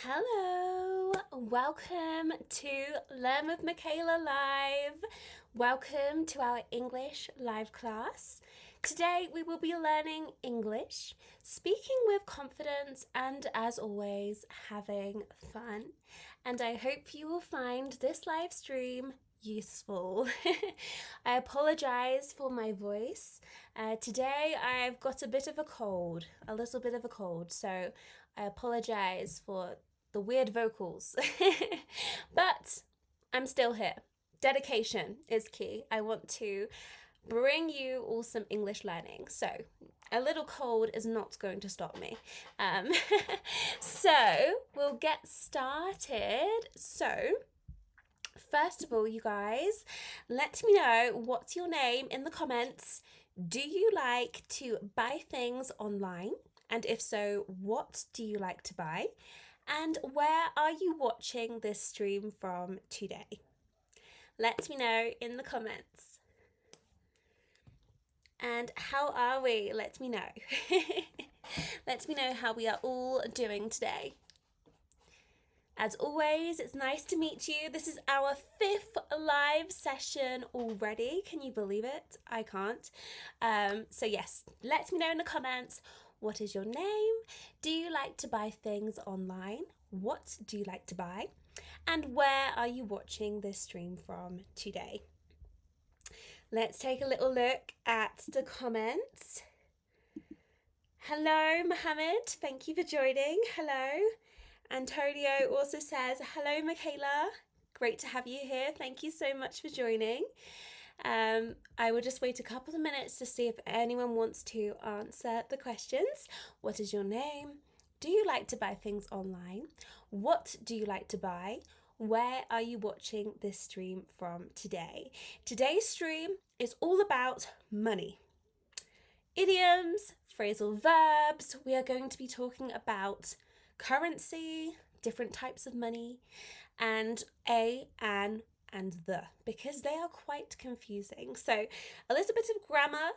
Hello, welcome to Learn with Michaela Live. Welcome to our English live class. Today we will be learning English, speaking with confidence, and as always, having fun. And I hope you will find this live stream useful. I apologize for my voice. Today I've got a bit of a cold, so I apologize for the weird vocals. But I'm still here. Dedication is key. I want to bring you awesome English learning. So a little cold is not going to stop me. So we'll get started. So first of all, you guys, let me know what's your name in the comments. Do you like to buy things online? And if so, what do you like to buy? And where are you watching this stream from today? Let me know in the comments. And how are we? Let me know. Let me know how we are all doing today. As always, it's nice to meet you. This is our 5th live session already. Can you believe it? I can't. So yes, let me know in the comments. What is your name? Do you like to buy things online? What do you like to buy? And where are you watching this stream from today? Let's take a little look at the comments. Hello, Mohammed. Thank you for joining. Hello. Antonio also says, hello, Michaela. Great to have you here. Thank you so much for joining. I will just wait a couple of minutes to see if anyone wants to answer the questions. What is your name? Do you like to buy things online? What do you like to buy? Where are you watching this stream from today? Today's stream is all about money. Idioms, phrasal verbs. We are going to be talking about currency, different types of money, and a, an, and the, because they are quite confusing. So a little bit of grammar,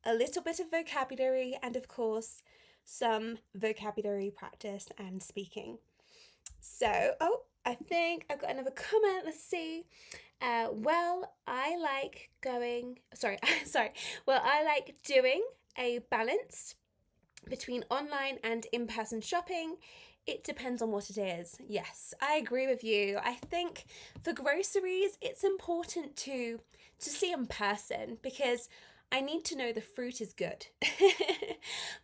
a little bit of vocabulary, and of course some vocabulary practice and speaking. So, I think I've got another comment. Let's see. Well, I like doing a balance between online and in-person shopping. It depends on what it is. Yes, I agree with you. I think for groceries, it's important to see in person because I need to know the fruit is good.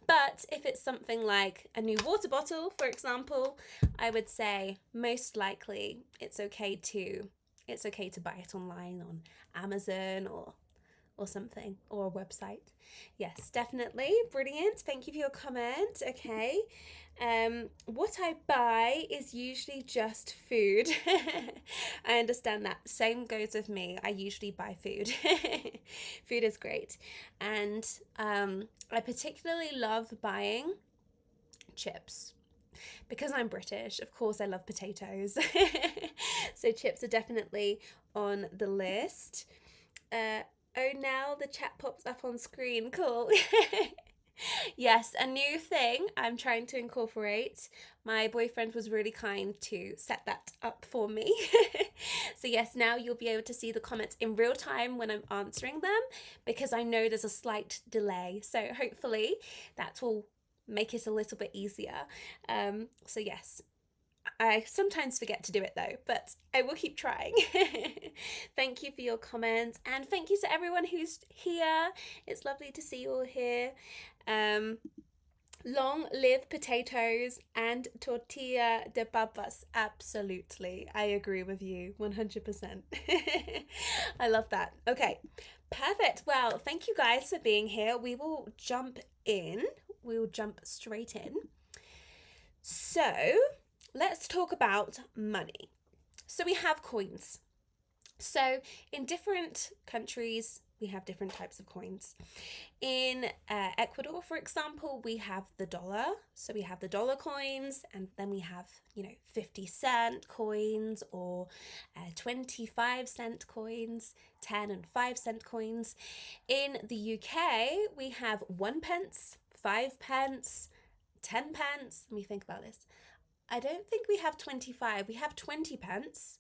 But if it's something like a new water bottle, for example, I would say most likely it's okay to buy it online on Amazon or something, or a website. Yes, definitely. Brilliant. Thank you for your comment. Okay. What I buy is usually just food. I understand that. Same goes with me. I usually buy food. Food is great. And I particularly love buying chips. Because I'm British, of course I love potatoes. So chips are definitely on the list. Oh, now the chat pops up on screen. Cool. Yes, a new thing I'm trying to incorporate. My boyfriend was really kind to set that up for me. So yes, now you'll be able to see the comments in real time when I'm answering them because I know there's a slight delay. So hopefully that will make it a little bit easier. So yes, I sometimes forget to do it though, but I will keep trying. Thank you for your comments and thank you to everyone who's here. It's lovely to see you all here. Long live potatoes and tortilla de papas. Absolutely. I agree with you 100%. I love that. Okay, perfect. Well, thank you guys for being here. We will jump in. We will jump straight in. So, let's talk about money. So we have coins. So in different countries, we have different types of coins. In Ecuador, for example, we have the dollar. So we have the dollar coins, and then we have, 50-cent coins or 25-cent coins, 10 and 5-cent coins. In the UK, we have 1 pence, 5 pence, 10 pence. Let me think about this. I don't think we have 25. We have 20 pence,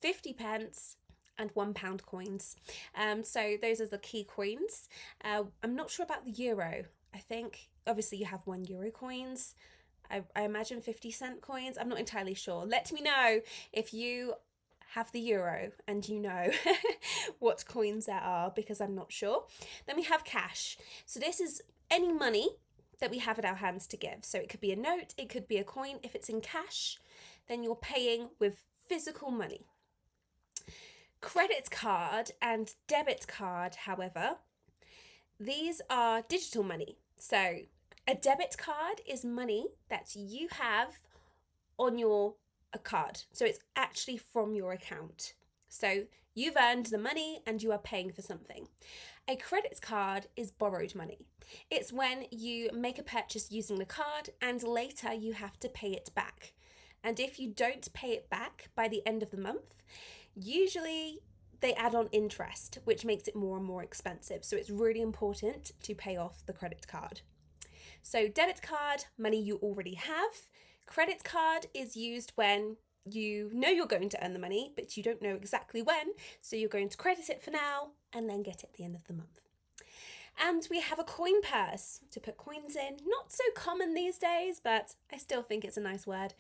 50 pence, and £1 coins. So those are the key coins. I'm not sure about the euro. I think obviously you have €1 coins. I imagine 50-cent coins. I'm not entirely sure. Let me know if you have the euro and you know what coins there are, because I'm not sure. Then we have cash. So this is any money that we have at our hands to give. So it could be a note, it could be a coin. If it's in cash, then you're paying with physical money. Credit card and debit card, however, these are digital money. So a debit card is money that you have on your card. So it's actually from your account. So you've earned the money and you are paying for something. A credit card is borrowed money. It's when you make a purchase using the card and later you have to pay it back. And if you don't pay it back by the end of the month, usually they add on interest, which makes it more and more expensive. So it's really important to pay off the credit card. So debit card, money you already have. Credit card is used when you know you're going to earn the money, but you don't know exactly when. So you're going to credit it for now and then get it at the end of the month. And we have a coin purse to put coins in. Not so common these days, but I still think it's a nice word.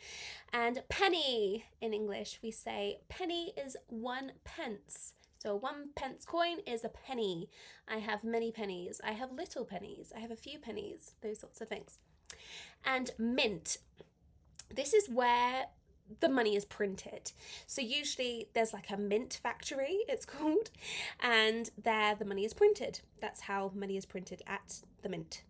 And penny in English, we say penny is 1 pence. So a 1 pence coin is a penny. I have many pennies. I have little pennies. I have a few pennies, those sorts of things. And mint. This is where the money is printed. So usually there's like a mint factory, it's called, and there the money is printed. That's how money is printed at the mint.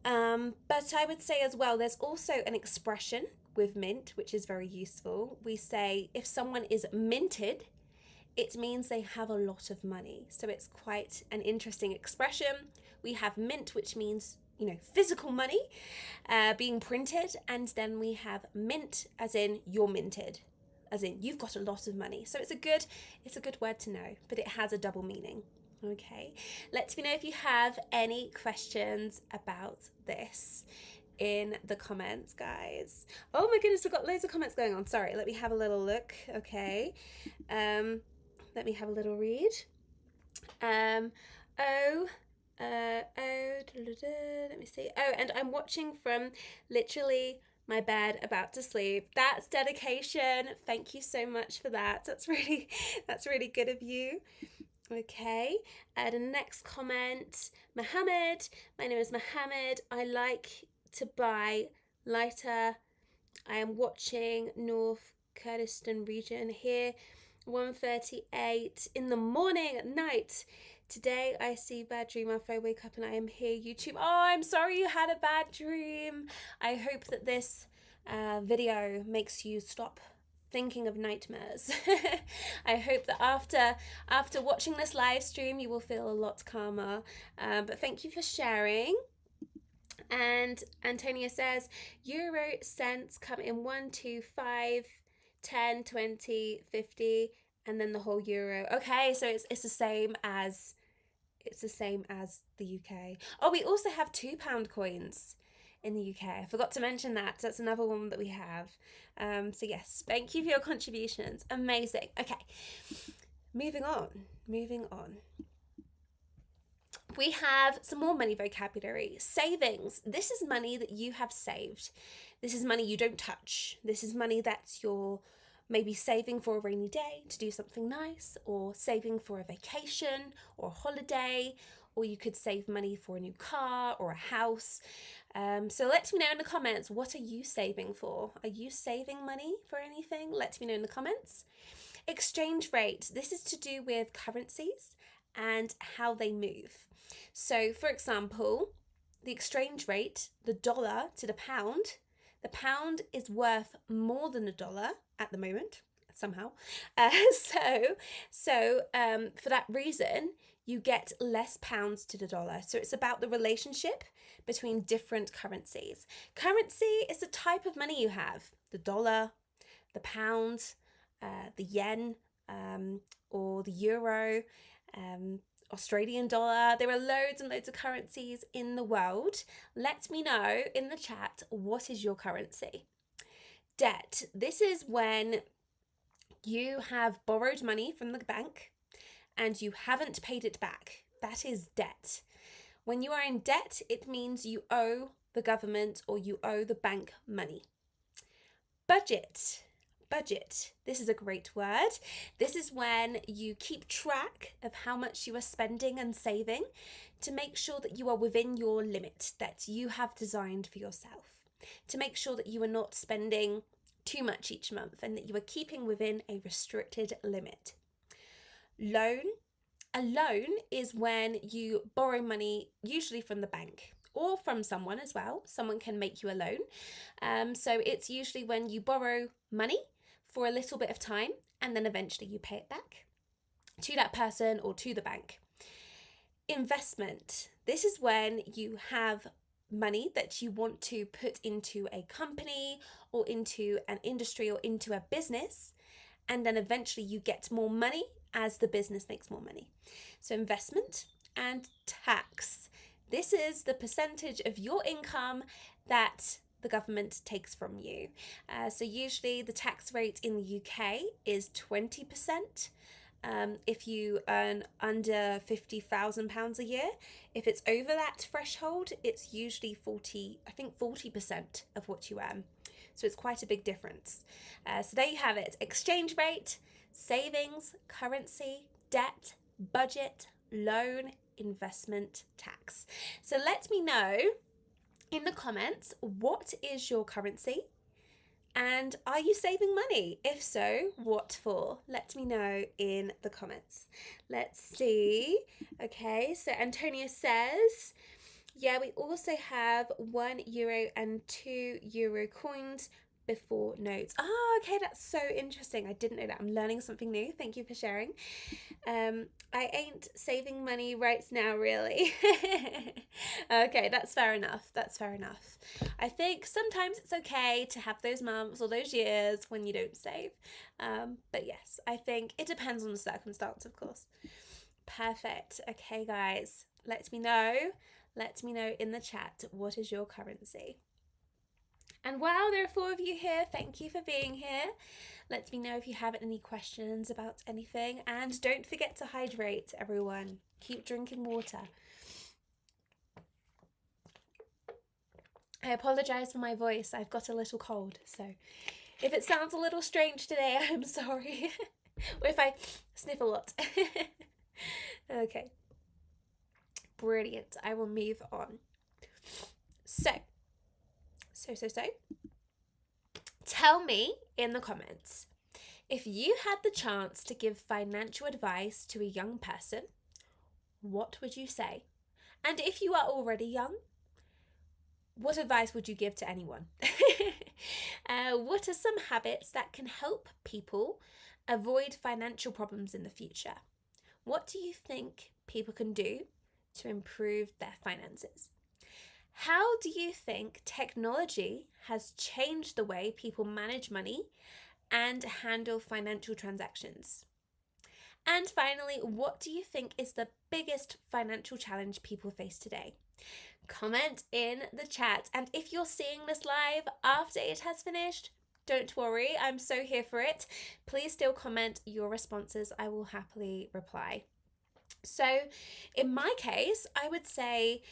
But I would say as well, there's also an expression with mint, which is very useful. We say if someone is minted, it means they have a lot of money. So it's quite an interesting expression. We have mint, which means physical money being printed, and then we have mint as in you're minted, as in you've got a lot of money. So it's a good word to know, but it has a double meaning. Okay, let me know if you have any questions about this in the comments, guys. Oh my goodness, we've got loads of comments going on. Sorry, let me have a little look. Okay, let me have a little read. Let me see. Oh, and I'm watching from literally my bed about to sleep. That's dedication. Thank you so much for that. That's really good of you. Okay, the next comment, Mohammed. My name is Mohammed. I like to buy lighter. I am watching North Kurdistan region here, 1:38 in the morning at night. Today I see bad dream after I wake up and I am here, YouTube. Oh, I'm sorry you had a bad dream. I hope that this video makes you stop thinking of nightmares. I hope that after watching this live stream you will feel a lot calmer. But thank you for sharing. And Antonia says euro cents come in 1, 2, 5, 10, 20, 50, and then the whole euro. Okay, so it's the same as the UK. Oh, we also have £2 coins in the UK. I forgot to mention that. That's another one that we have. So yes, thank you for your contributions. Amazing. Okay, moving on. We have some more money vocabulary. Savings. This is money that you have saved. This is money you don't touch. This is money that you're maybe saving for a rainy day to do something nice, or saving for a vacation or a holiday, or you could save money for a new car or a house. So let me know in the comments, what are you saving for? Are you saving money for anything? Let me know in the comments. Exchange rate. This is to do with currencies and how they move. So for example, the exchange rate, the dollar to the pound is worth more than $1 at the moment, somehow. So for that reason, you get less pounds to the dollar. So it's about the relationship between different currencies. Currency is the type of money you have. The dollar, the pound, the yen, or the euro, Australian dollar. There are loads and loads of currencies in the world. Let me know in the chat, what is your currency? Debt. This is when you have borrowed money from the bank and you haven't paid it back. That is debt. When you are in debt, it means you owe the government or you owe the bank money. Budget. Budget. This is a great word. This is when you keep track of how much you are spending and saving to make sure that you are within your limit that you have designed for yourself. To make sure that you are not spending too much each month and that you are keeping within a restricted limit. Loan. A loan is when you borrow money, usually from the bank or from someone as well. Someone can make you a loan. So it's usually when you borrow money for a little bit of time and then eventually you pay it back to that person or to the bank. Investment. This is when you have money that you want to put into a company or into an industry or into a business, and then eventually you get more money as the business makes more money. So investment. And tax. This is the percentage of your income that the government takes from you. So usually the tax rate in the UK is 20%. If you earn under £50,000 a year. If it's over that threshold, it's usually 40% of what you earn. So it's quite a big difference. So there you have it. Exchange rate, savings, currency, debt, budget, loan, investment, tax. So let me know in the comments, what is your currency? And are you saving money? If so, what for? Let me know in the comments. Let's see. Okay, so Antonia says, yeah, we also have €1 and €2 coins before notes. Oh, okay, that's so interesting. I didn't know that. I'm learning something new. Thank you for sharing. I ain't saving money right now, really. Okay, that's fair enough. That's fair enough. I think sometimes it's okay to have those months or those years when you don't save. But yes, I think it depends on the circumstance, of course. Perfect. Okay, guys, let me know. Let me know in the chat, what is your currency? And wow, there are 4 of you here. Thank you for being here. Let me know if you have any questions about anything. And don't forget to hydrate, everyone. Keep drinking water. I apologise for my voice. I've got a little cold. So if it sounds a little strange today, I'm sorry. Or if I sniff a lot. Okay. Brilliant. I will move on. So. Tell me in the comments, if you had the chance to give financial advice to a young person, what would you say? And if you are already young, what advice would you give to anyone? What are some habits that can help people avoid financial problems in the future? What do you think people can do to improve their finances? How do you think technology has changed the way people manage money and handle financial transactions? And finally, what do you think is the biggest financial challenge people face today? Comment in the chat. And if you're seeing this live after it has finished, don't worry, I'm so here for it. Please still comment your responses. I will happily reply. So in my case, I would say,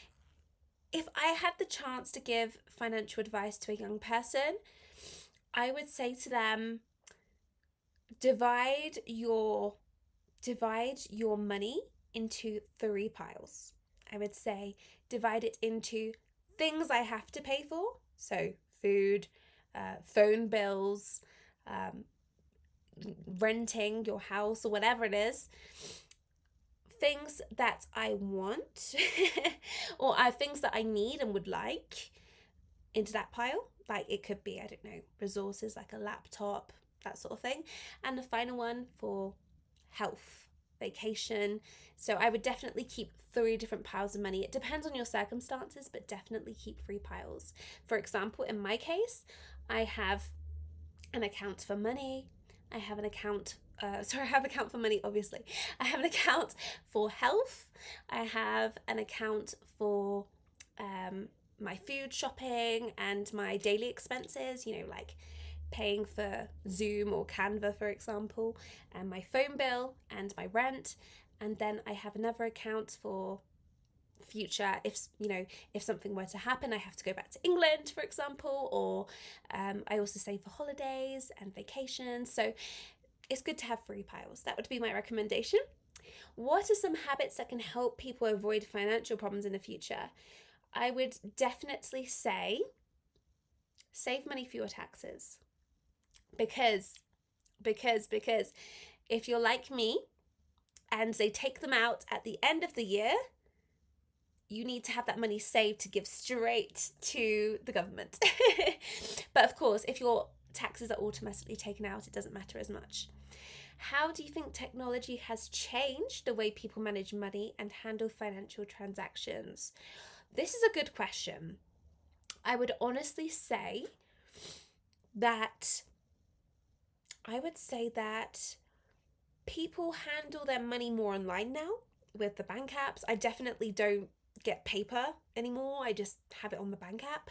if I had the chance to give financial advice to a young person, I would say to them, divide your money into 3 piles. I would say divide it into things I have to pay for, so food, phone bills, renting your house or whatever it is. Things that I want or things that I need and would like into that pile. Like it could be, I don't know, resources like a laptop, that sort of thing. And the final one for health, vacation. So I would definitely keep 3 different piles of money. It depends on your circumstances, but definitely keep 3 piles. For example, in my case, I have an account for money. I have an account I have an account for money, obviously. I have an account for health. I have an account for my food shopping and my daily expenses, like paying for Zoom or Canva, for example, and my phone bill and my rent. And then I have another account for future, if something were to happen, I have to go back to England, for example, or I also save for holidays and vacations. So it's good to have three piles. That would be my recommendation. What are some habits that can help people avoid financial problems in the future? I would definitely say save money for your taxes. Because if you're like me and they take them out at the end of the year, you need to have that money saved to give straight to the government. But of course, if your taxes are automatically taken out, it doesn't matter as much. How do you think technology has changed the way people manage money and handle financial transactions? This is a good question. I would honestly say that people handle their money more online now with the bank apps. I definitely don't get paper anymore. I just have it on the bank app.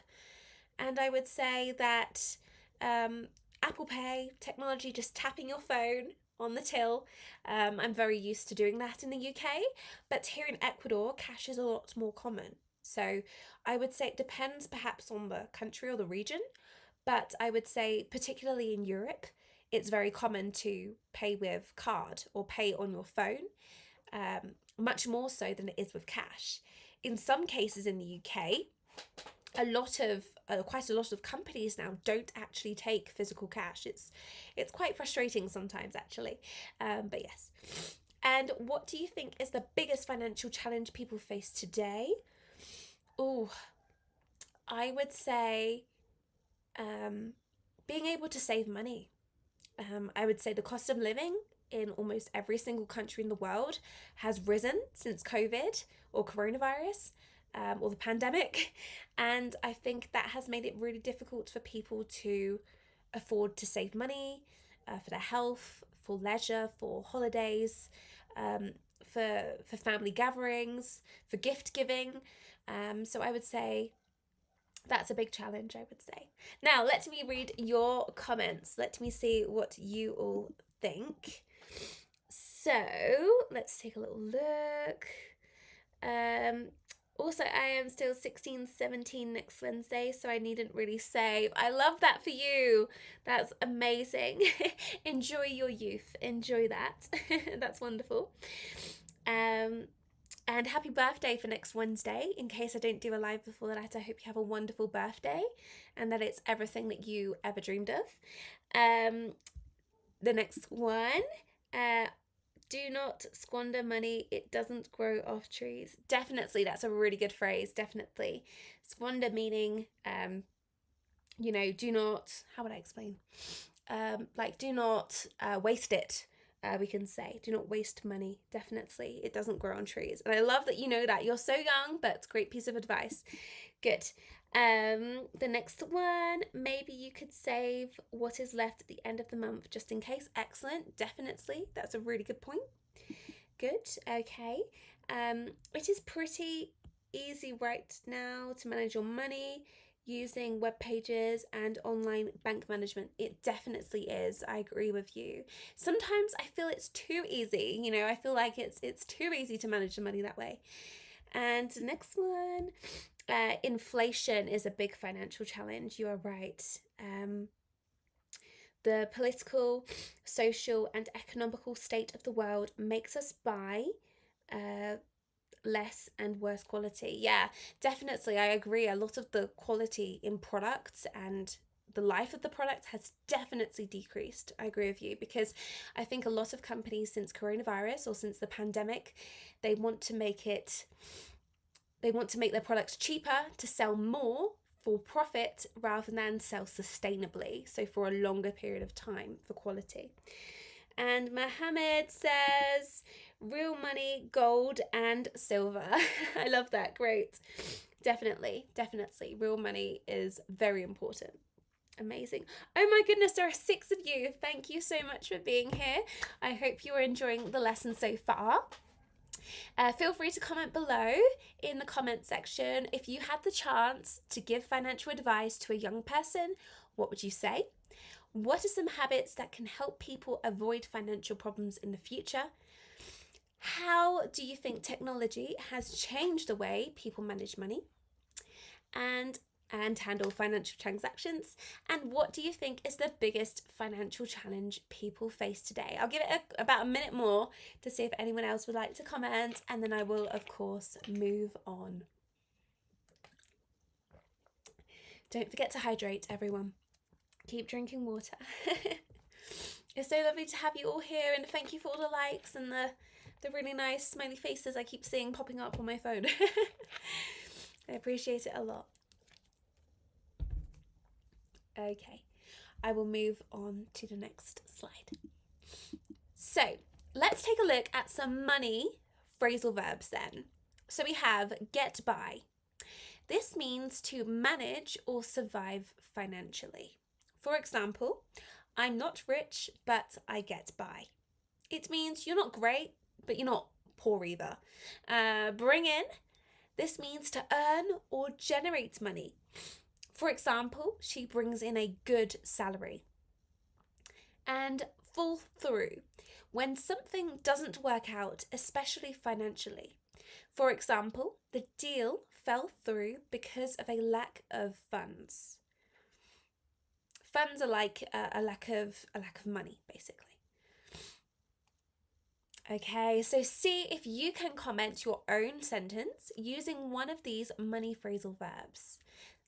And I would say that Apple Pay technology, just tapping your phone on the till. I'm very used to doing that in the UK, but here in Ecuador, cash is a lot more common. So I would say it depends perhaps on the country or the region, but I would say particularly in Europe, it's very common to pay with card or pay on your phone, much more so than it is with cash. In some cases in the UK, quite a lot of companies now don't actually take physical cash. It's quite frustrating sometimes, actually, but yes. And what do you think is the biggest financial challenge people face today? Oh, I would say being able to save money. I would say the cost of living in almost every single country in the world has risen since COVID or coronavirus, or the pandemic. And I think that has made it really difficult for people to afford to save money for their health, for leisure, for holidays, for family gatherings, for gift giving. So I would say that's a big challenge, I would say. Now, let me read your comments. Let me see what you all think. So, let's take a little look. Also, I am still 16, 17 next Wednesday, so I needn't really save. I love that for you. That's amazing. Enjoy your youth. Enjoy that. That's wonderful. And happy birthday for next Wednesday. In case I don't do a live before that, I hope you have a wonderful birthday and that it's everything that you ever dreamed of. The next one, do not squander money. It doesn't grow off trees. Definitely, that's a really good phrase. Definitely. Squander meaning, do not, how would I explain? Do not waste it. We can say, do not waste money. Definitely, it doesn't grow on trees. And I love that you know that. You're so young, but it's a great piece of advice. Good. The next one, maybe you could save what is left at the end of the month just in case. Excellent. Definitely. That's a really good point. Good. Okay. It is pretty easy right now to manage your money using web pages and online bank management. It definitely is. I agree with you. Sometimes I feel it's too easy. I feel like it's too easy to manage the money that way. And the next one, inflation is a big financial challenge. You are right. The political, social, and economical state of the world makes us buy less and worse quality. Yeah, definitely. I agree. A lot of the quality in products and the life of the product has definitely decreased. I agree with you, because I think a lot of companies since coronavirus or since the pandemic, they want to make their products cheaper to sell more for profit rather than sell sustainably, so for a longer period of time for quality. And Mohammed says, real money, gold and silver. I love that. Great. Definitely. Real money is very important. Amazing. Oh my goodness, there are 6 of you. Thank you so much for being here. I hope you are enjoying the lesson so far. Feel free to comment below in the comment section. If you had the chance to give financial advice to a young person, what would you say? What are some habits that can help people avoid financial problems in the future? How do you think technology has changed the way people manage money and handle financial transactions? And what do you think is the biggest financial challenge people face today? I'll give it about a minute more to see if anyone else would like to comment, and then I will, of course, move on. Don't forget to hydrate, everyone. Keep drinking water. It's so lovely to have you all here, and thank you for all the likes and the really nice smiley faces I keep seeing popping up on my phone. I appreciate it a lot. Okay, I will move on to the next slide. So let's take a look at some money phrasal verbs then. So we have get by. This means to manage or survive financially. For example, I'm not rich, but I get by. It means you're not great, but you're not poor either. Bring in. This means to earn or generate money. For example, she brings in a good salary. And fall through. When something doesn't work out, especially financially. For example, the deal fell through because of a lack of funds. Funds are like a lack of money, basically. Okay, so see if you can comment your own sentence using one of these money phrasal verbs.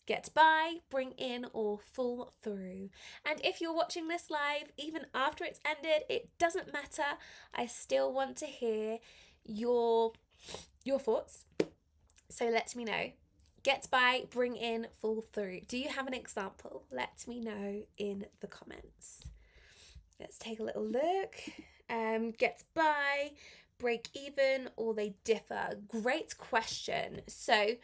Get by, bring in, or fall through. And if you're watching this live, even after it's ended, it doesn't matter. I still want to hear your thoughts. So let me know. Get by, bring in, fall through. Do you have an example? Let me know in the comments. Let's take a little look. Get by, break even, or they differ. Great question. So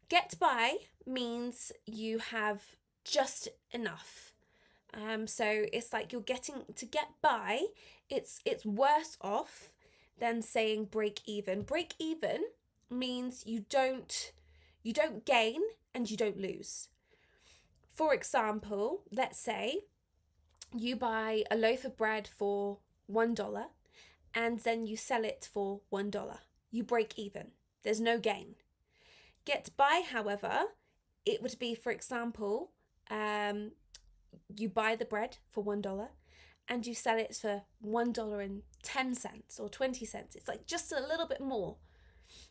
get by means you have just enough. So it's like you're getting to get by. It's worse off than saying break even. Break even means you don't gain and you don't lose. For example, let's say you buy a loaf of bread for $1 and then you sell it for $1. You break even. There's no gain. Get by, however, it would be, for example, you buy the bread for $1 and you sell it for $1.10 or 20 cents. It's like just a little bit more.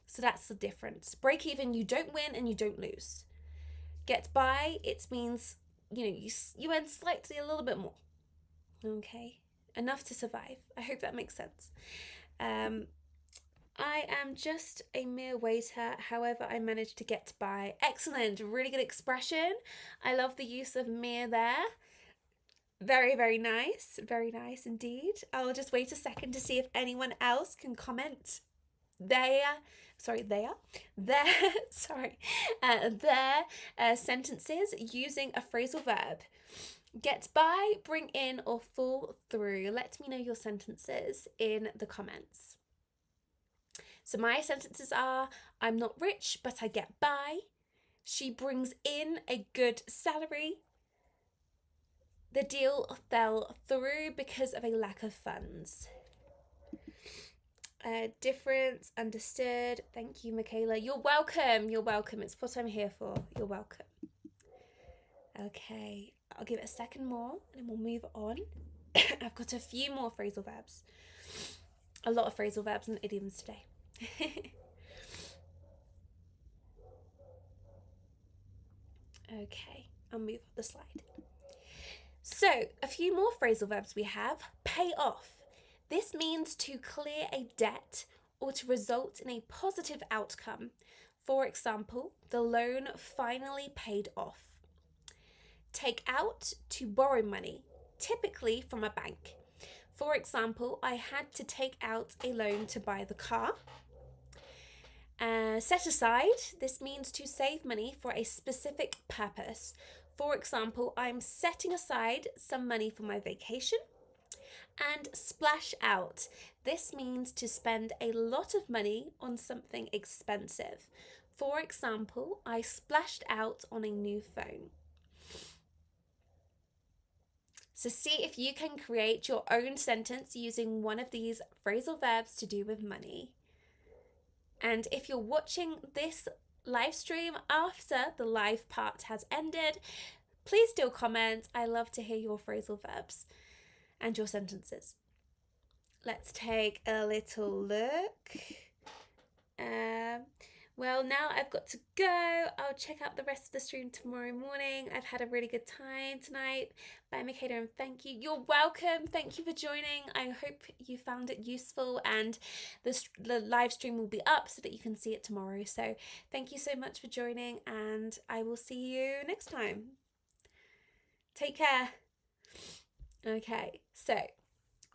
So that's the difference. Break even, you don't win and you don't lose. Get by, it means, you earn slightly a little bit more. Okay, enough to survive. I hope that makes sense. I am just a mere waiter, however I managed to get by. Excellent, really good expression. I love the use of mere there. Very, very nice indeed. I'll just wait a second to see if anyone else can comment their sentences using a phrasal verb. Get by, bring in, or fall through. Let me know your sentences in the comments. So my sentences are, I'm not rich, but I get by. She brings in a good salary. The deal fell through because of a lack of funds. Difference understood. Thank you, Michaela. You're welcome. It's what I'm here for. You're welcome. Okay, I'll give it a second more and then we'll move on. I've got a few more phrasal verbs. A lot of phrasal verbs and idioms today. Okay, I'll move up the slide. So, a few more phrasal verbs we have. Pay off. This means to clear a debt or to result in a positive outcome. For example, the loan finally paid off. Take out, to borrow money, typically from a bank. For example, I had to take out a loan to buy the car. Set aside, this means to save money for a specific purpose. For example, I'm setting aside some money for my vacation. And splash out. This means to spend a lot of money on something expensive. For example, I splashed out on a new phone. So see if you can create your own sentence using one of these phrasal verbs to do with money. And if you're watching this live stream after the live part has ended, please still comment. I love to hear your phrasal verbs and your sentences. Let's take a little look. Well, now I've got to go. I'll check out the rest of the stream tomorrow morning. I've had a really good time tonight. Bye, Makeda, and thank you. You're welcome. Thank you for joining. I hope you found it useful, and the live stream will be up so that you can see it tomorrow. So thank you so much for joining, and I will see you next time. Take care. Okay, so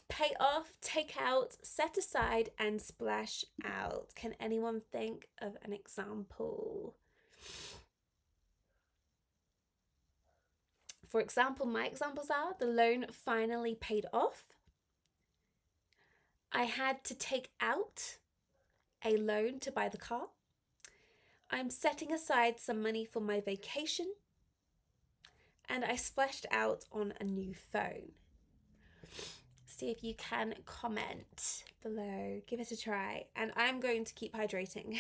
pay off, take out, set aside, and splash out. Can anyone think of an example? For example, my examples are: the loan finally paid off. I had to take out a loan to buy the car. I'm setting aside some money for my vacation. And I splashed out on a new phone. See if you can comment below. Give it a try. And I'm going to keep hydrating.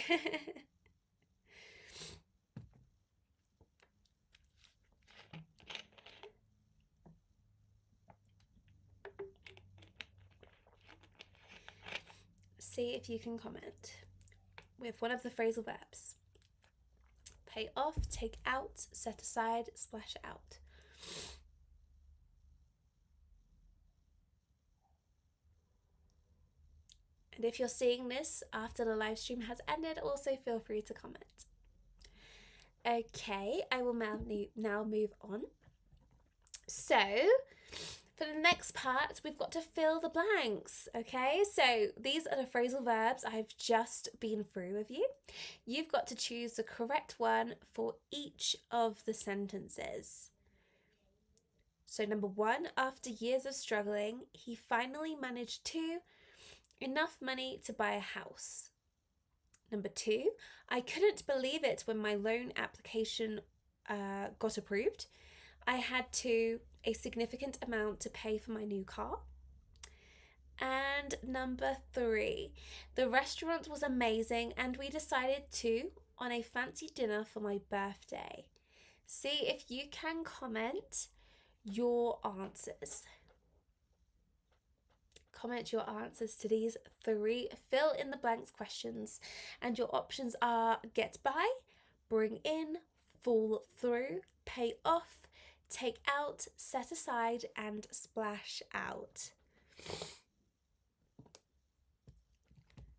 See if you can comment with one of the phrasal verbs. Pay off, take out, set aside, splash out. And if you're seeing this after the live stream has ended, also feel free to comment. Okay, I will now move on. So, for the next part, we've got to fill the blanks, okay? So these are the phrasal verbs I've just been through with you. You've got to choose the correct one for each of the sentences. So number 1, after years of struggling, he finally managed to enough money to buy a house. Number 2, I couldn't believe it when my loan application got approved. I had a significant amount to pay for my new car. And number 3, the restaurant was amazing and we decided on a fancy dinner for my birthday. See if you can comment your answers. Comment your answers to these 3 fill in the blanks questions, and your options are get by, bring in, fall through, pay off, take out, set aside, and splash out.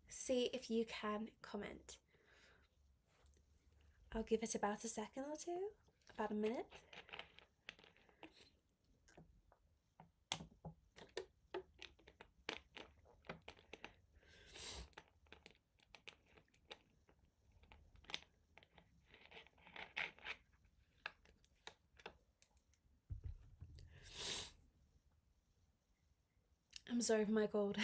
See if you can comment. I'll give it about a second or two, about a minute. I'm sorry for my cold.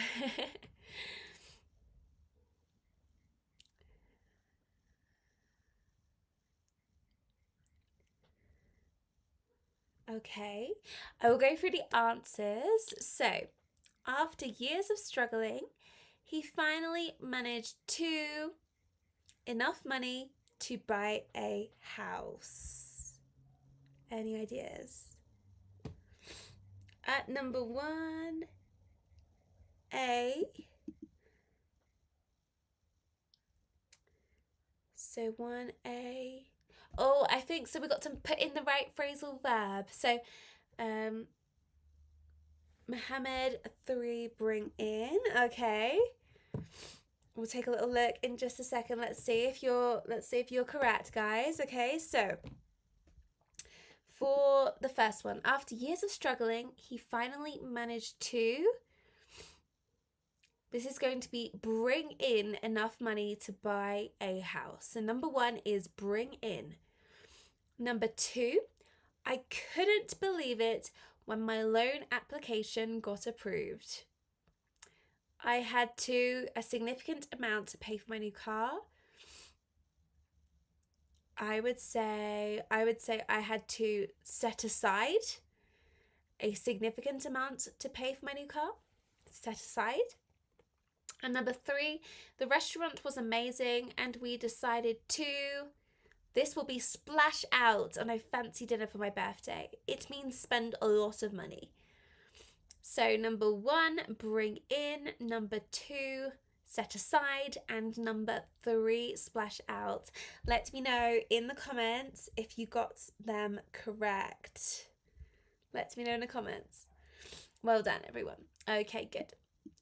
Okay, I will go through the answers. So, after years of struggling, he finally managed enough money to buy a house. Any ideas? At number 1, A. So 1A. Oh, I think so. We got to put in the right phrasal verb. So, Mohammed 3 bring in. Okay. We'll take a little look in just a second. Let's see if you're correct, guys. Okay, so for the first one, after years of struggling, he finally managed to. This is going to be bring in enough money to buy a house. So number 1 is bring in. Number 2, I couldn't believe it when my loan application got approved. I had a significant amount to pay for my new car. I would say I had to set aside a significant amount to pay for my new car. Set aside. And number 3, the restaurant was amazing and we decided this will be splash out on a fancy dinner for my birthday. It means spend a lot of money. So number 1, bring in. Number 2, set aside. And number 3, splash out. Let me know in the comments if you got them correct. Let me know in the comments. Well done, everyone. Okay, good.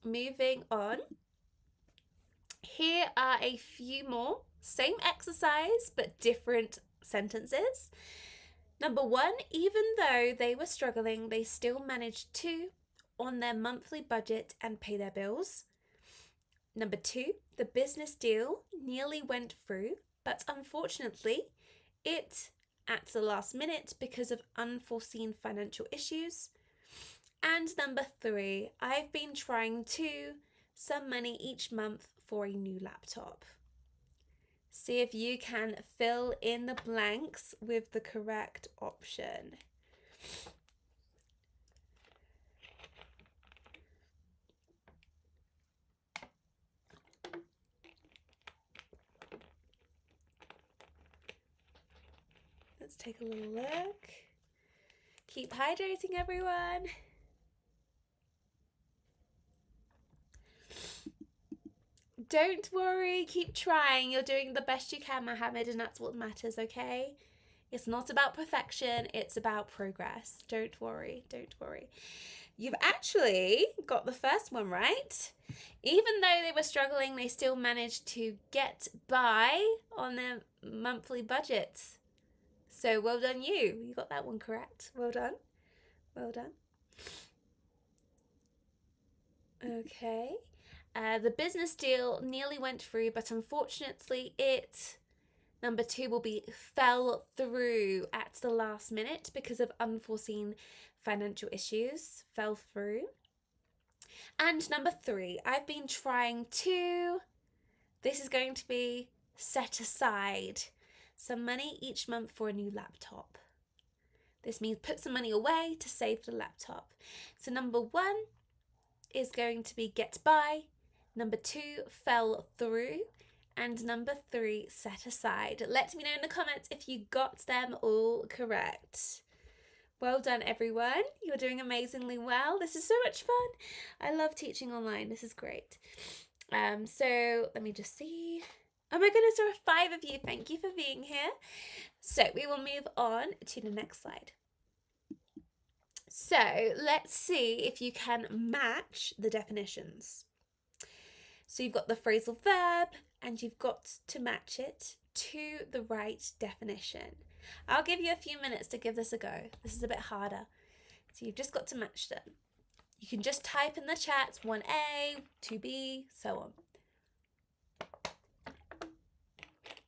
Moving on. Here are a few more. Same exercise, but different sentences. Number 1, even though they were struggling, they still managed to on their monthly budget and pay their bills. Number 2, the business deal nearly went through, but unfortunately, it at the last minute because of unforeseen financial issues. And number 3, I've been trying to some money each month for a new laptop. See if you can fill in the blanks with the correct option. Let's take a little look. Keep hydrating, everyone. Don't worry, keep trying. You're doing the best you can, Mohammed, and that's what matters, okay? It's not about perfection, it's about progress. Don't worry, don't worry. You've actually got the first one right. Even though they were struggling, they still managed to get by on their monthly budgets. So well done you. You got that one correct. Well done. Well done. Okay. The business deal nearly went through, but unfortunately number 2 will be fell through at the last minute because of unforeseen financial issues. Fell through. And number 3, I've been trying to, this is going to be set aside some money each month for a new laptop. This means put some money away to save the laptop. So number 1 is going to be get by. Number 2, fell through. And number 3, set aside. Let me know in the comments if you got them all correct. Well done, everyone. You're doing amazingly well. This is so much fun. I love teaching online. This is great. So let me just see. Oh my goodness, there are 5 of you. Thank you for being here. So we will move on to the next slide. So let's see if you can match the definitions. So you've got the phrasal verb and you've got to match it to the right definition. I'll give you a few minutes to give this a go. This is a bit harder. So you've just got to match them. You can just type in the chats 1A, 2B, so on.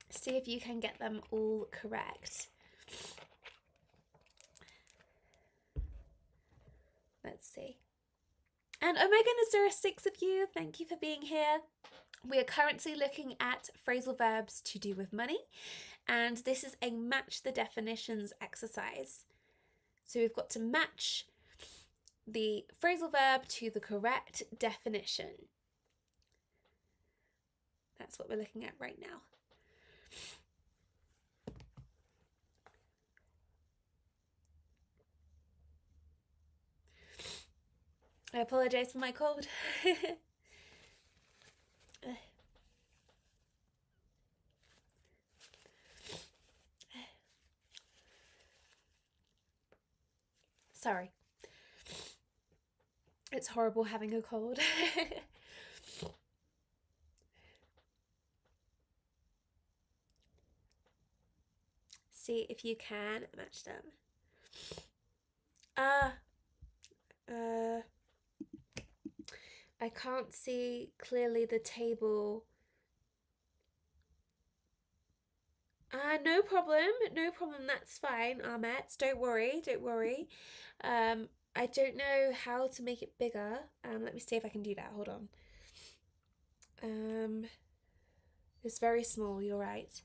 See if you can get them all correct. Let's see. And oh my goodness, there are 6 of you. Thank you for being here. We are currently looking at phrasal verbs to do with money, and this is a match the definitions exercise. So we've got to match the phrasal verb to the correct definition. That's what we're looking at right now. I apologize for my cold. Sorry. It's horrible having a cold. See if you can match them. I can't see clearly the table. No problem. No problem. That's fine, Ahmed. Don't worry. Don't worry. I don't know how to make it bigger. Let me see if I can do that. Hold on. It's very small. You're right.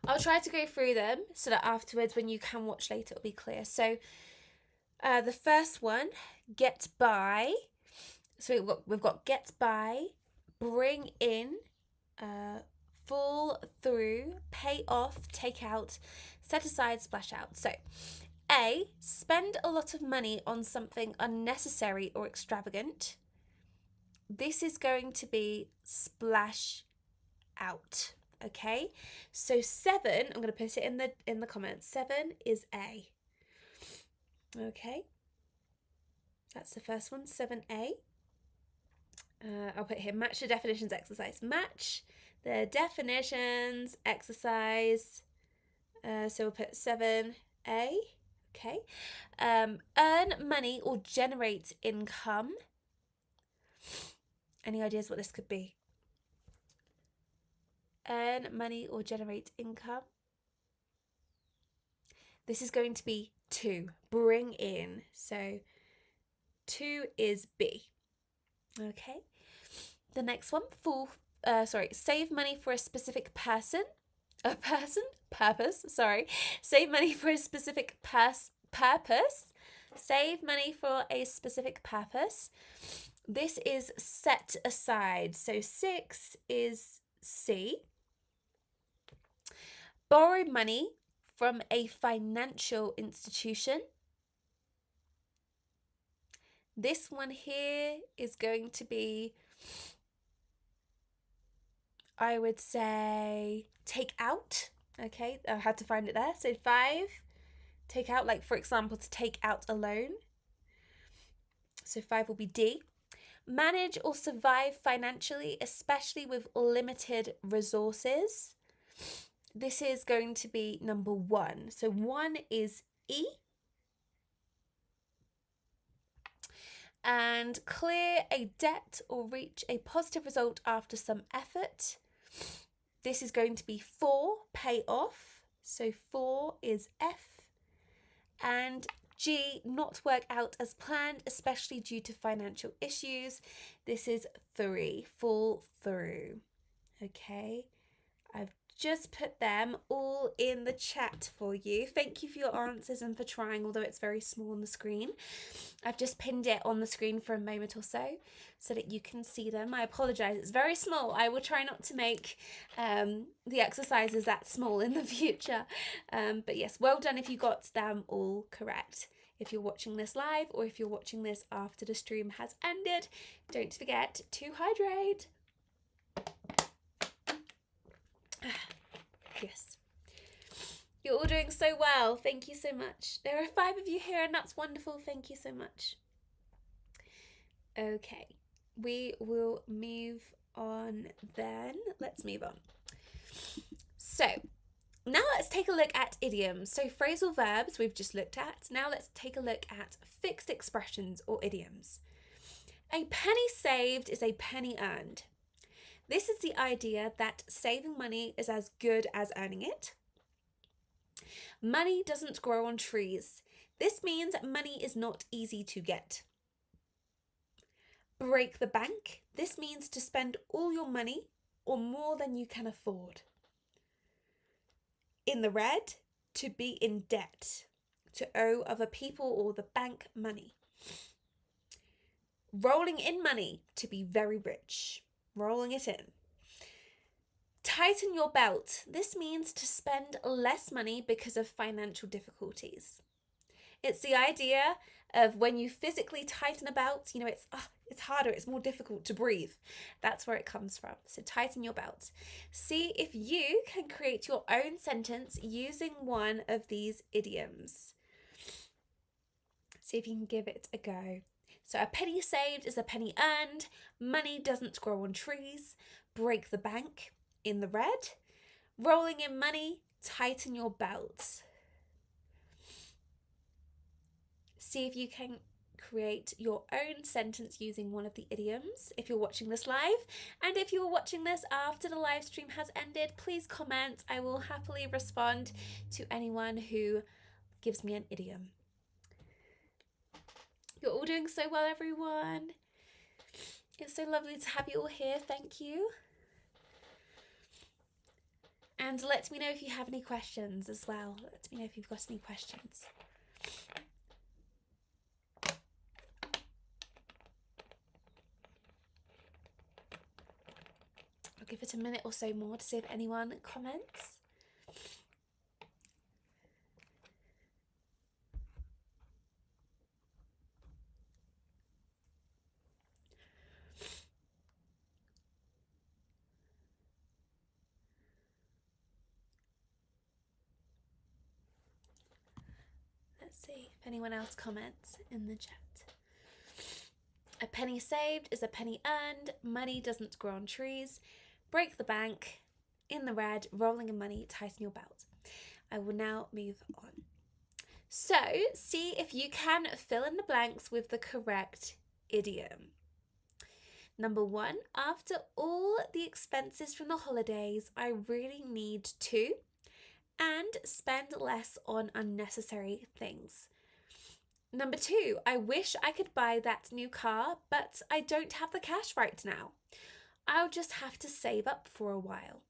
I'll try to go through them so that afterwards, when you can watch later, it'll be clear. So, the first one, get by. So we've got get by, bring in, fall through, pay off, take out, set aside, splash out. So, A, spend a lot of money on something unnecessary or extravagant. This is going to be splash out. Okay, so 7, I'm going to put it in the comments. 7 is A. Okay, that's the first one, 7A. I'll put here, match the definitions exercise. Match the definitions exercise. So we'll put 7A. Okay. Earn money or generate income. Any ideas what this could be? Earn money or generate income. This is going to be 2. Bring in. So 2 is B. Okay. The next one, save money for a specific person. Purpose. Sorry. Save money for a specific purpose. Save money for a specific purpose. This is set aside. So 6 is C. Borrow money from a financial institution. This one here is going to be, I would say, take out. Okay, I had to find it there. So 5, take out, like for example, to take out a loan. So 5 will be D. Manage or survive financially, especially with limited resources. This is going to be number 1. So 1 is E. And clear a debt or reach a positive result after some effort. This is going to be 4, pay off. So 4 is F. And G, not work out as planned, especially due to financial issues. This is 3, fall through. Okay, I've just put them all in the chat for you. Thank you for your answers and for trying, although it's very small on the screen. I've just pinned it on the screen for a moment or so that you can see them. I apologise, it's very small. I will try not to make the exercises that small in the future. But yes, well done if you got them all correct. If you're watching this live or if you're watching this after the stream has ended, don't forget to hydrate. Yes. You're all doing so well. Thank you so much. There are 5 of you here and that's wonderful. Thank you so much. Okay, we will move on then. Let's move on. So, now let's take a look at idioms. So phrasal verbs we've just looked at. Now let's take a look at fixed expressions or idioms. A penny saved is a penny earned. This is the idea that saving money is as good as earning it. Money doesn't grow on trees. This means money is not easy to get. Break the bank. This means to spend all your money or more than you can afford. In the red, to be in debt, to owe other people or the bank money. Rolling in money, to be very rich. Rolling it in. Tighten your belt. This means to spend less money because of financial difficulties. It's the idea of when you physically tighten a belt, it's harder, it's more difficult to breathe. That's where it comes from. So tighten your belt. See if you can create your own sentence using one of these idioms. See if you can give it a go. So a penny saved is a penny earned. Money doesn't grow on trees. Break the bank, in the red. Rolling in money, tighten your belt. See if you can create your own sentence using one of the idioms if you're watching this live. And if you're watching this after the live stream has ended, please comment. I will happily respond to anyone who gives me an idiom. You're all doing so well, everyone. It's so lovely to have you all here. Thank you. And let me know if you have any questions as well. Let me know if you've got any questions. I'll give it a minute or so more to see if anyone comments. Let's see if anyone else comments in the chat. A penny saved is a penny earned. Money doesn't grow on trees. Break the bank. In the red. Rolling in money. Tighten your belt. I will now move on. So, see if you can fill in the blanks with the correct idiom. Number 1, after all the expenses from the holidays, I really need to, and spend less on unnecessary things. Number 2, I wish I could buy that new car, but I don't have the cash right now. I'll just have to save up for a while.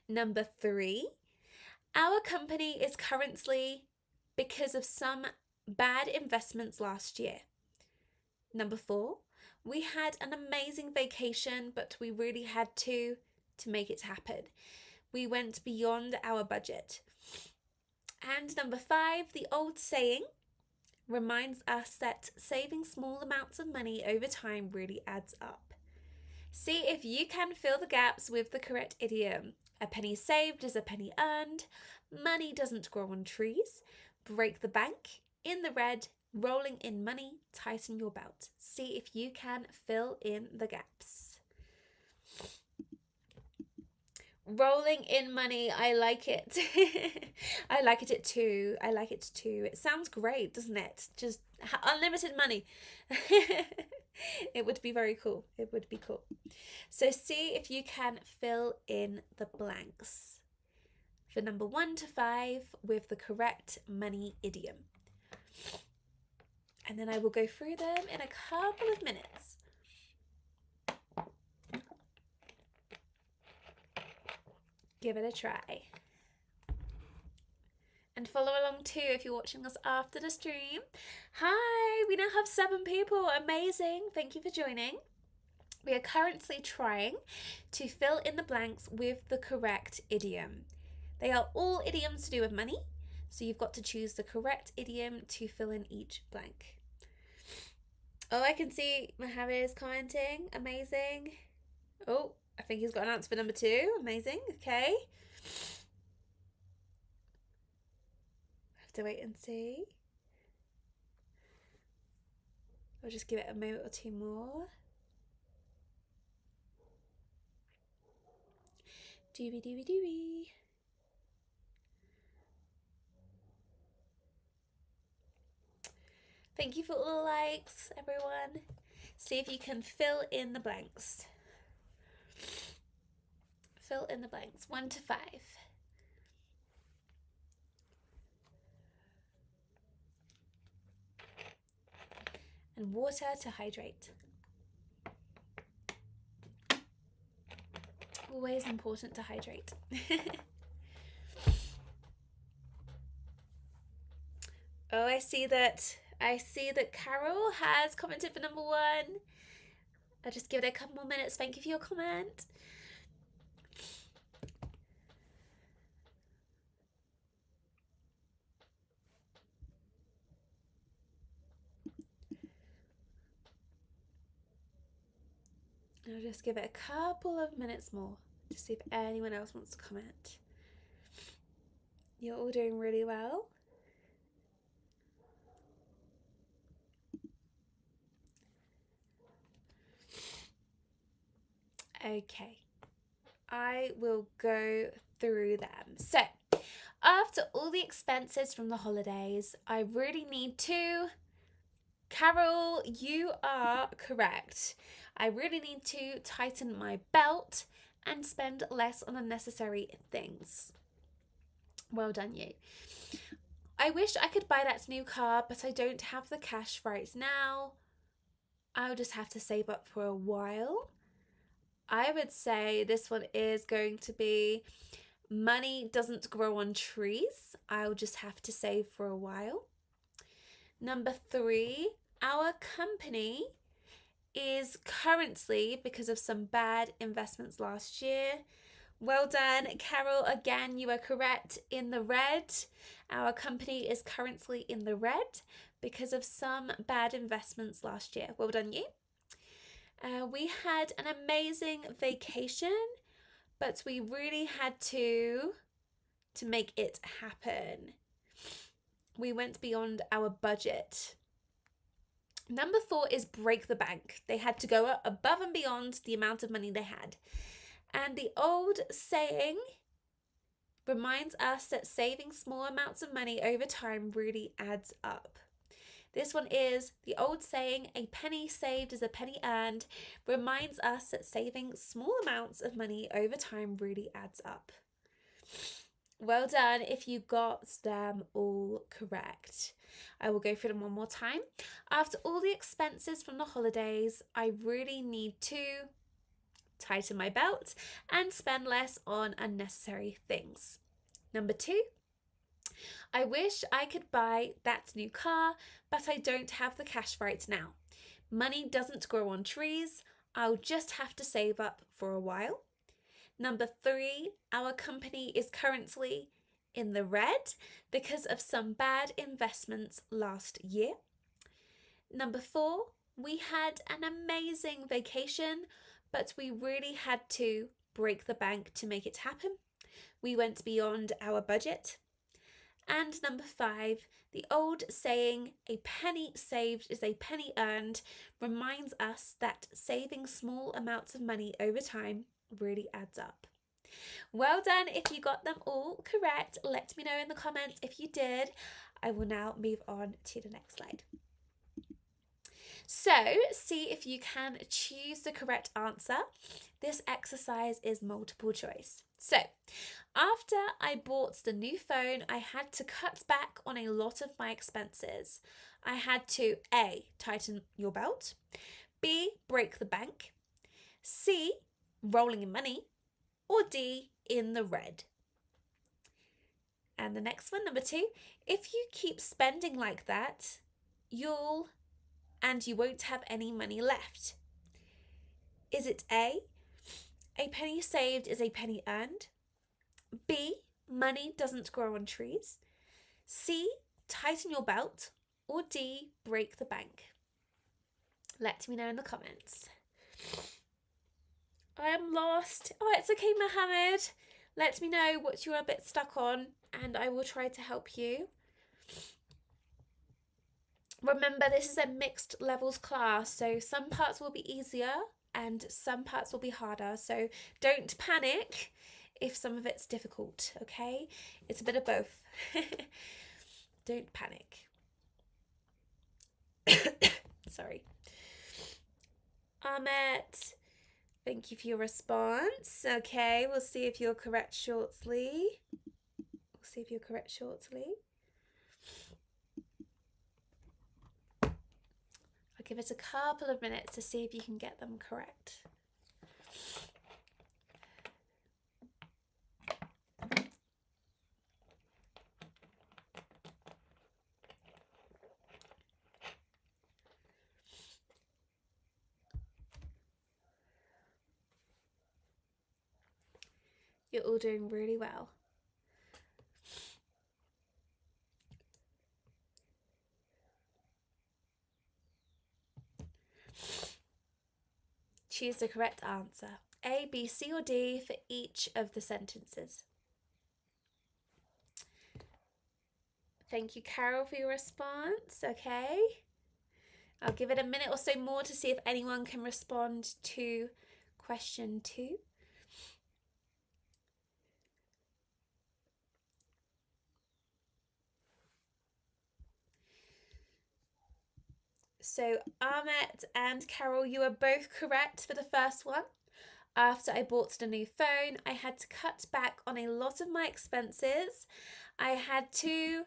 Number 3, our company is currently because of some bad investments last year. Number 4, we had an amazing vacation, but we really had to make it happen. We went beyond our budget. And number 5, the old saying reminds us that saving small amounts of money over time really adds up. See if you can fill the gaps with the correct idiom. A penny saved is a penny earned. Money doesn't grow on trees. Break the bank. In the red. Rolling in money. Tighten your belt. See if you can fill in the gaps. Rolling in money, I like it. I like it too. I like it too. It sounds great, doesn't it? Just unlimited money. It would be very cool. It would be cool. So see if you can fill in the blanks for number 1 to 5 with the correct money idiom. And then I will go through them in a couple of minutes. Give it a try. And follow along too if you're watching us after the stream. Hi, we now have 7 people. Amazing. Thank you for joining. We are currently trying to fill in the blanks with the correct idiom. They are all idioms to do with money, so you've got to choose the correct idiom to fill in each blank. Oh, I can see Mohammed is commenting. Amazing. Oh, I think he's got an answer for number 2. Amazing. Okay. Have to wait and see. I'll just give it a moment or 2 more. Doobie doobie doobie. Thank you for all the likes, everyone. See if you can fill in the blanks. Fill in the blanks. 1 to 5. And water to hydrate. Always important to hydrate. Oh, I see that Carol has commented for number 1. I'll just give it a couple more minutes. Thank you for your comment. I'll just give it a couple of minutes more to see if anyone else wants to comment. You're all doing really well. Okay, I will go through them. So, after all the expenses from the holidays, I really need to Carol, you are correct. I really need to tighten my belt and spend less on unnecessary things. Well done, you. I wish I could buy that new car, but I don't have the cash right now. I'll just have to save up for a while. I would say this one is going to be money doesn't grow on trees. I'll just have to save for a while. Number 3, our company is currently, because of some bad investments last year. Well done, Carol. Again, you are correct, in the red. Our company is currently in the red because of some bad investments last year. Well done, you. We had an amazing vacation, but we really had to make it happen. We went beyond our budget. Number 4 is break the bank. They had to go above and beyond the amount of money they had. And the old saying reminds us that saving small amounts of money over time really adds up. This one is the old saying, a penny saved is a penny earned, reminds us that saving small amounts of money over time really adds up. Well done if you got them all correct. I will go through them one more time. After all the expenses from the holidays, I really need to tighten my belt and spend less on unnecessary things. Number 2, I wish I could buy that new car, but I don't have the cash right now. Money doesn't grow on trees. I'll just have to save up for a while. Number 3, our company is currently in the red because of some bad investments last year. Number 4, we had an amazing vacation, but we really had to break the bank to make it happen. We went beyond our budget. And number 5, the old saying, a penny saved is a penny earned, reminds us that saving small amounts of money over time really adds up. Well done if you got them all correct. Let me know in the comments if you did. I will now move on to the next slide. So, see if you can choose the correct answer. This exercise is multiple choice. So, after I bought the new phone, I had to cut back on a lot of my expenses. I had to A, tighten your belt, B, break the bank, C, rolling in money, or D, in the red. And the next one, number 2, if you keep spending like that, you won't have any money left. Is it A, a penny saved is a penny earned? B, money doesn't grow on trees? C, tighten your belt? Or D, break the bank? Let me know in the comments. I am lost. Oh, it's okay, Mohammed. Let me know what you're a bit stuck on and I will try to help you. Remember, this is a mixed levels class, so some parts will be easier and some parts will be harder. So don't panic if some of it's difficult, okay? It's a bit of both. Don't panic. Sorry. Ahmed, thank you for your response. Okay, we'll see if you're correct shortly. I'll give it a couple of minutes to see if you can get them correct. You're all doing really well. Choose the correct answer. A, B, C, or D for each of the sentences. Thank you, Carol, for your response. Okay. I'll give it a minute or so more to see if anyone can respond to question 2. So Ahmet and Carol, you are both correct for the first one. After I bought the new phone, I had to cut back on a lot of my expenses. I had to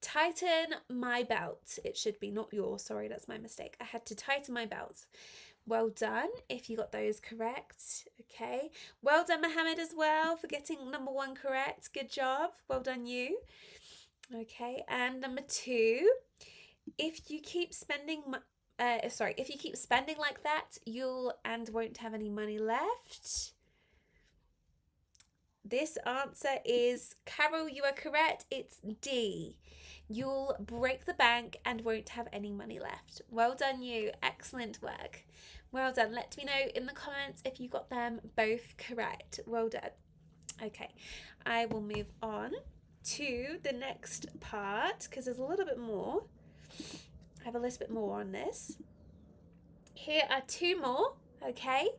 tighten my belt. It should be not yours. Sorry, that's my mistake. I had to tighten my belt. Well done if you got those correct. Okay. Well done, Mohammed, as well, for getting number 1 correct. Good job. Well done, you. Okay. And number 2, if you keep spending if you keep spending like that, you'll and won't have any money left. This answer is, Carol, you are correct. It's D. You'll break the bank and won't have any money left. Well done, you. Excellent work. Well done. Let me know in the comments if you got them both correct. Well done. Okay, I will move on to the next part because there's a little bit more. I have a little bit more on this. Here are 2 more, okay?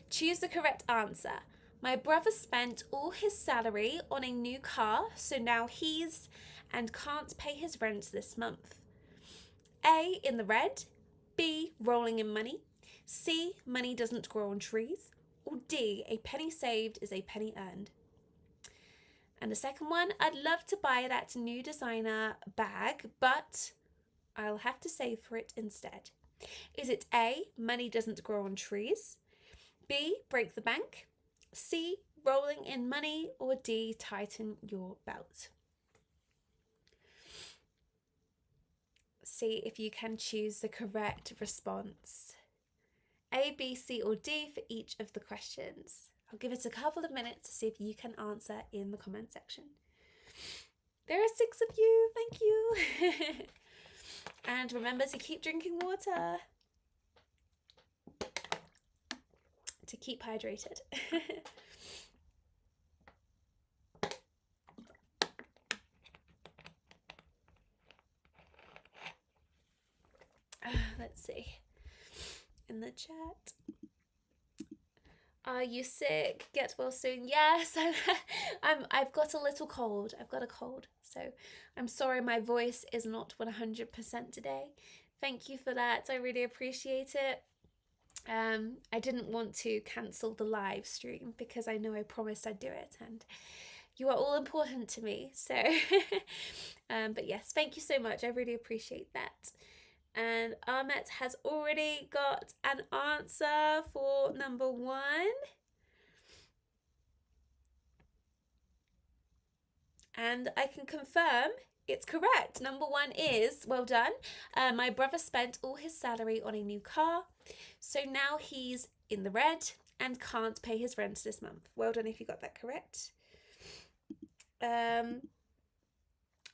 Choose the correct answer. My brother spent all his salary on a new car, so now he's and can't pay his rent this month. A, in the red. B, rolling in money. C, money doesn't grow on trees. Or D, a penny saved is a penny earned. And the second one, I'd love to buy that new designer bag, but I'll have to save for it instead. Is it A, money doesn't grow on trees? B, break the bank? C, rolling in money? Or D, tighten your belt? See if you can choose the correct response. A, B, C, or D for each of the questions. I'll give it a couple of minutes to see if you can answer in the comment section. There are 6 of you, thank you. And remember to keep drinking water to keep hydrated. Let's see. In the chat. Are you sick? Get well soon. Yes, I've got a little cold. I've got a cold. So I'm sorry my voice is not 100% today. Thank you for that. I really appreciate it. I didn't want to cancel the live stream because I know I promised I'd do it and you are all important to me. So, but yes, thank you so much. I really appreciate that. And Ahmet has already got an answer for number 1. And I can confirm it's correct. Number 1 is, well done. My brother spent all his salary on a new car. So now he's in the red and can't pay his rent this month. Well done if you got that correct.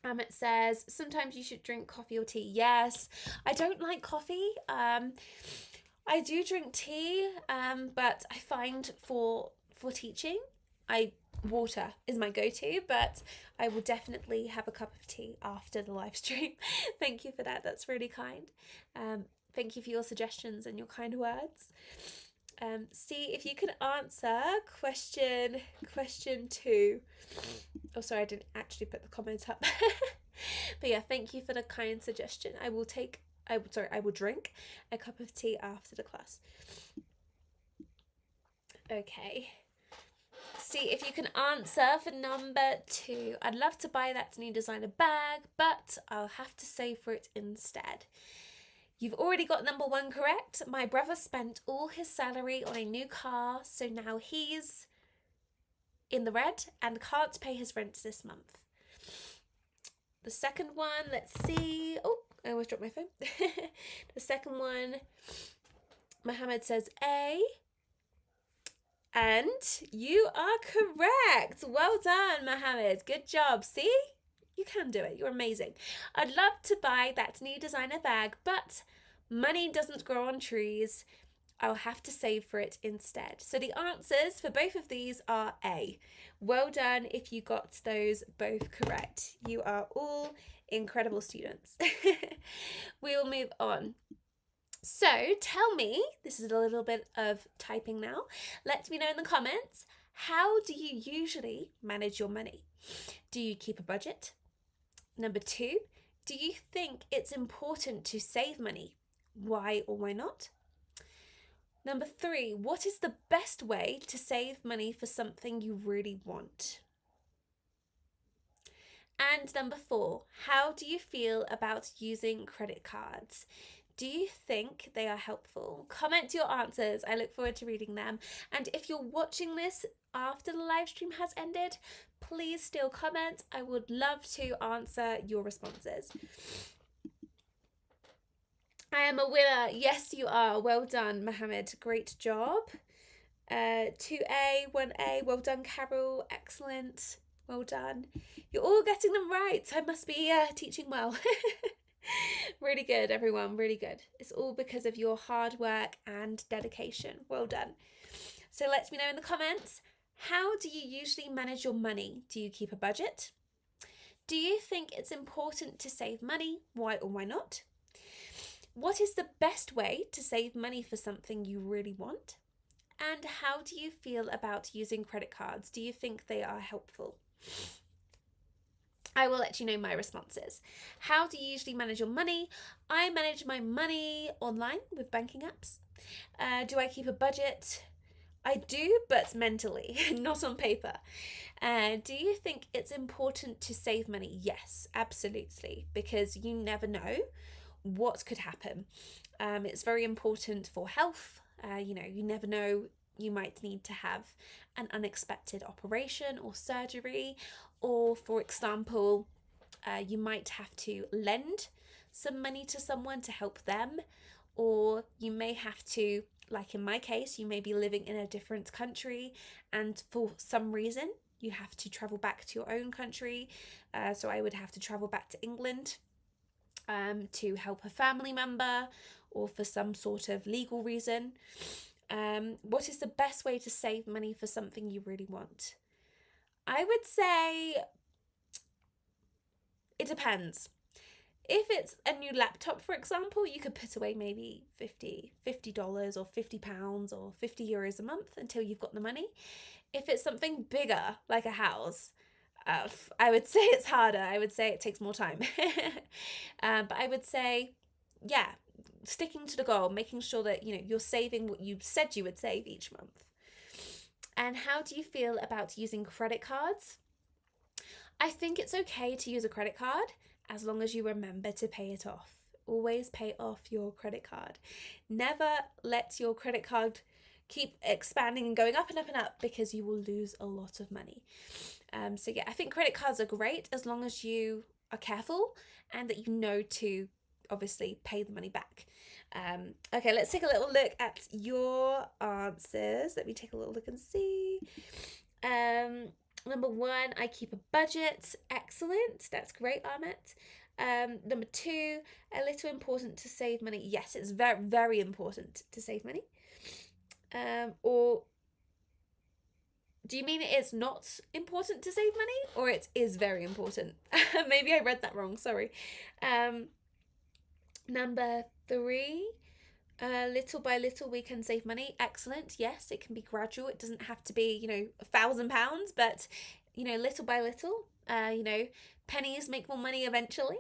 It says, sometimes you should drink coffee or tea. Yes, I don't like coffee. I do drink tea, but I find for teaching, water is my go-to, but I will definitely have a cup of tea after the live stream. Thank you for that. That's really kind. Thank you for your suggestions and your kind words. See if you can answer question 2. Oh, sorry, I didn't actually put the comments up. But yeah, thank you for the kind suggestion. I will drink a cup of tea after the class. Okay. See if you can answer for number 2. I'd love to buy that new designer bag, but I'll have to save for it instead. You've already got number 1 correct. My brother spent all his salary on a new car, so now he's in the red and can't pay his rent this month. The second one, let's see. Oh, I almost dropped my phone. The second one, Mohammed says A. And you are correct. Well done, Mohammed. Good job. See? You can do it. You're amazing. I'd love to buy that new designer bag, but money doesn't grow on trees. I'll have to save for it instead. So the answers for both of these are A. Well done if you got those both correct. You are all incredible students. We'll move on. So tell me, this is a little bit of typing now. Let me know in the comments, how do you usually manage your money? Do you keep a budget? Number 2, do you think it's important to save money? Why or why not? Number 3, what is the best way to save money for something you really want? And number 4, how do you feel about using credit cards? Do you think they are helpful? Comment your answers. I look forward to reading them. And if you're watching this after the live stream has ended, please still comment. I would love to answer your responses. I am a winner. Yes, you are. Well done, Mohammed. Great job. 2A, 1A. Well done, Carol. Excellent. Well done. You're all getting them right. I must be teaching well. Really good, everyone. Really good. It's all because of your hard work and dedication. Well done. So let me know in the comments, how do you usually manage your money? Do you keep a budget? Do you think it's important to save money? Why or why not? What is the best way to save money for something you really want? And how do you feel about using credit cards? Do you think they are helpful? I will let you know my responses. How do you usually manage your money? I manage my money online with banking apps. Do I keep a budget? I do, but mentally, not on paper. Do you think it's important to save money? Yes, absolutely, because you never know what could happen. It's very important for health. You never know, you might need to have an unexpected operation or surgery, or for example, you might have to lend some money to someone to help them, or you may have to, like in my case, you may be living in a different country and for some reason you have to travel back to your own country. So I would have to travel back to England to help a family member or for some sort of legal reason. What is the best way to save money for something you really want? I would say it depends. If it's a new laptop, for example, you could put away maybe $50 or £50 or €50 a month until you've got the money. If it's something bigger, like a house, I would say it's harder. I would say it takes more time. But I would say, yeah, sticking to the goal, making sure that you're saving what you said you would save each month. And how do you feel about using credit cards? I think it's okay to use a credit card as long as you remember to pay it off. Always pay off your credit card. Never let your credit card keep expanding and going up and up and up, because you will lose a lot of money. So yeah, I think credit cards are great as long as you are careful and that you know to obviously pay the money back. Okay, let's take a little look at your answers. Let me take a little look and see. Number 1, I keep a budget. Excellent. That's great, Ahmet. Number 2, a little important to save money. Yes, it's very, very important to save money. Or do you mean it is not important to save money, or it is very important? Maybe I read that wrong. Sorry. Number 3, little by little we can save money. Excellent. Yes, it can be gradual. It doesn't have to be, £1,000, but little by little. Pennies make more money eventually.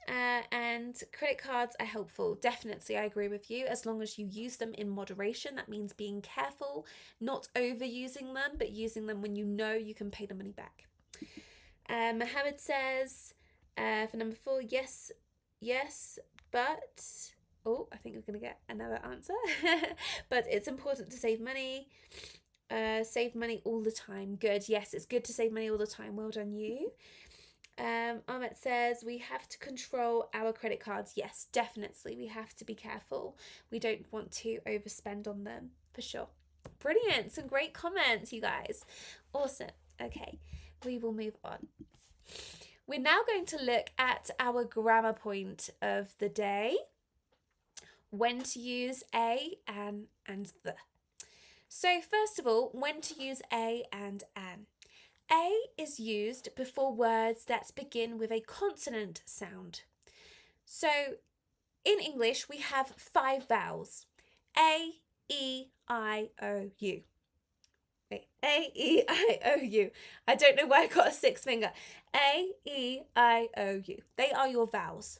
And credit cards are helpful. Definitely, I agree with you. As long as you use them in moderation, that means being careful, not overusing them, but using them when you know you can pay the money back. Mohammed says, for number 4, yes, but I think we're going to get another answer. But it's important to save money. Save money all the time. Good. Yes, it's good to save money all the time. Well done, you. Ahmet says, we have to control our credit cards. Yes, definitely. We have to be careful. We don't want to overspend on them, for sure. Brilliant. Some great comments, you guys. Awesome. Okay, we will move on. We're now going to look at our grammar point of the day. When to use a, an, and the. So first of all, when to use a and an. A is used before words that begin with a consonant sound. So in English, we have 5 vowels. A, E, I, O, U. Wait, A, E, I, O, U. I don't know why I got a 6th finger. A, E, I, O, U. They are your vowels.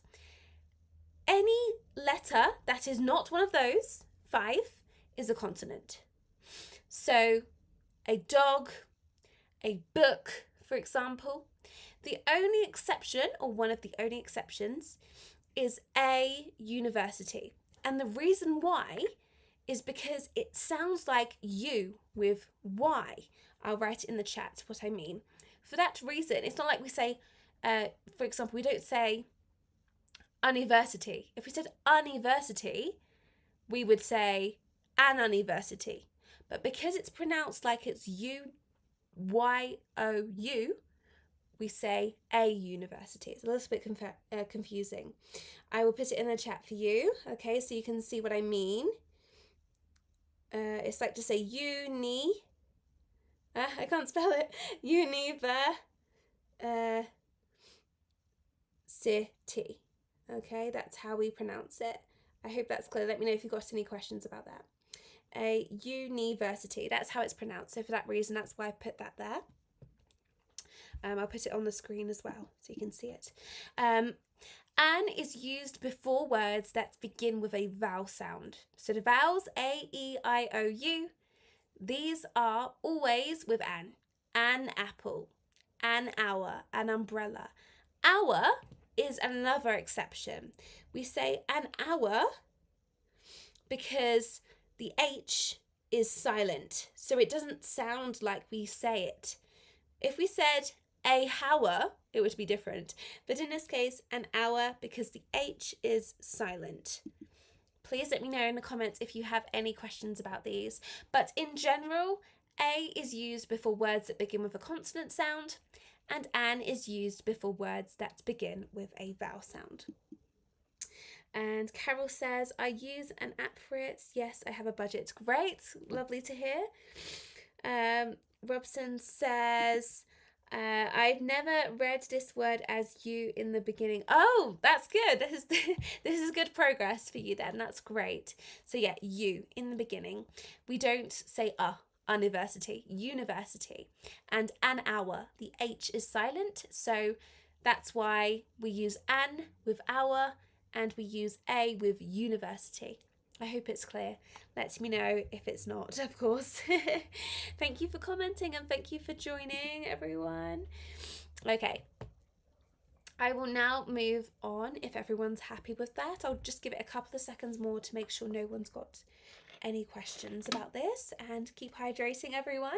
Any letter that is not one of those 5 is a consonant. So a dog, a book, for example. The only exception, or one of the only exceptions, is a university. And the reason why is because it sounds like you with Y. I'll write it in the chat what I mean. For that reason, it's not like we say, for example, we don't say university. If we said university, we would say an university. But because it's pronounced like it's U-Y-O-U, we say a university. It's a little bit confusing. I will put it in the chat for you, okay, so you can see what I mean. It's like to say uni. I can't spell it. City. Okay, that's how we pronounce it. I hope that's clear. Let me know if you've got any questions about that. A university, that's how it's pronounced. So for that reason, that's why I put that there. I'll put it on the screen as well so you can see it. An is used before words that begin with a vowel sound. So the vowels A, E, I, O, U, these are always with an. An apple, an hour, an umbrella. Hour is another exception. We say an hour because the H is silent, so it doesn't sound like we say it. If we said a hour, it would be different. But in this case, an hour because the H is silent. Please let me know in the comments if you have any questions about these. But in general, a is used before words that begin with a consonant sound, and an is used before words that begin with a vowel sound. And Carol says, I use an app for it. Yes, I have a budget. Great, lovely to hear. Robson says, I've never read this word as you in the beginning. Oh, that's good. This is good progress for you then. That's great. So yeah, you in the beginning. We don't say university, university. And an hour, the H is silent. So that's why we use an with hour and we use a with university. I hope it's clear. Let me know if it's not, of course. Thank you for commenting and thank you for joining, everyone. Okay. I will now move on if everyone's happy with that. I'll just give it a couple of seconds more to make sure no one's got any questions about this, and keep hydrating, everyone.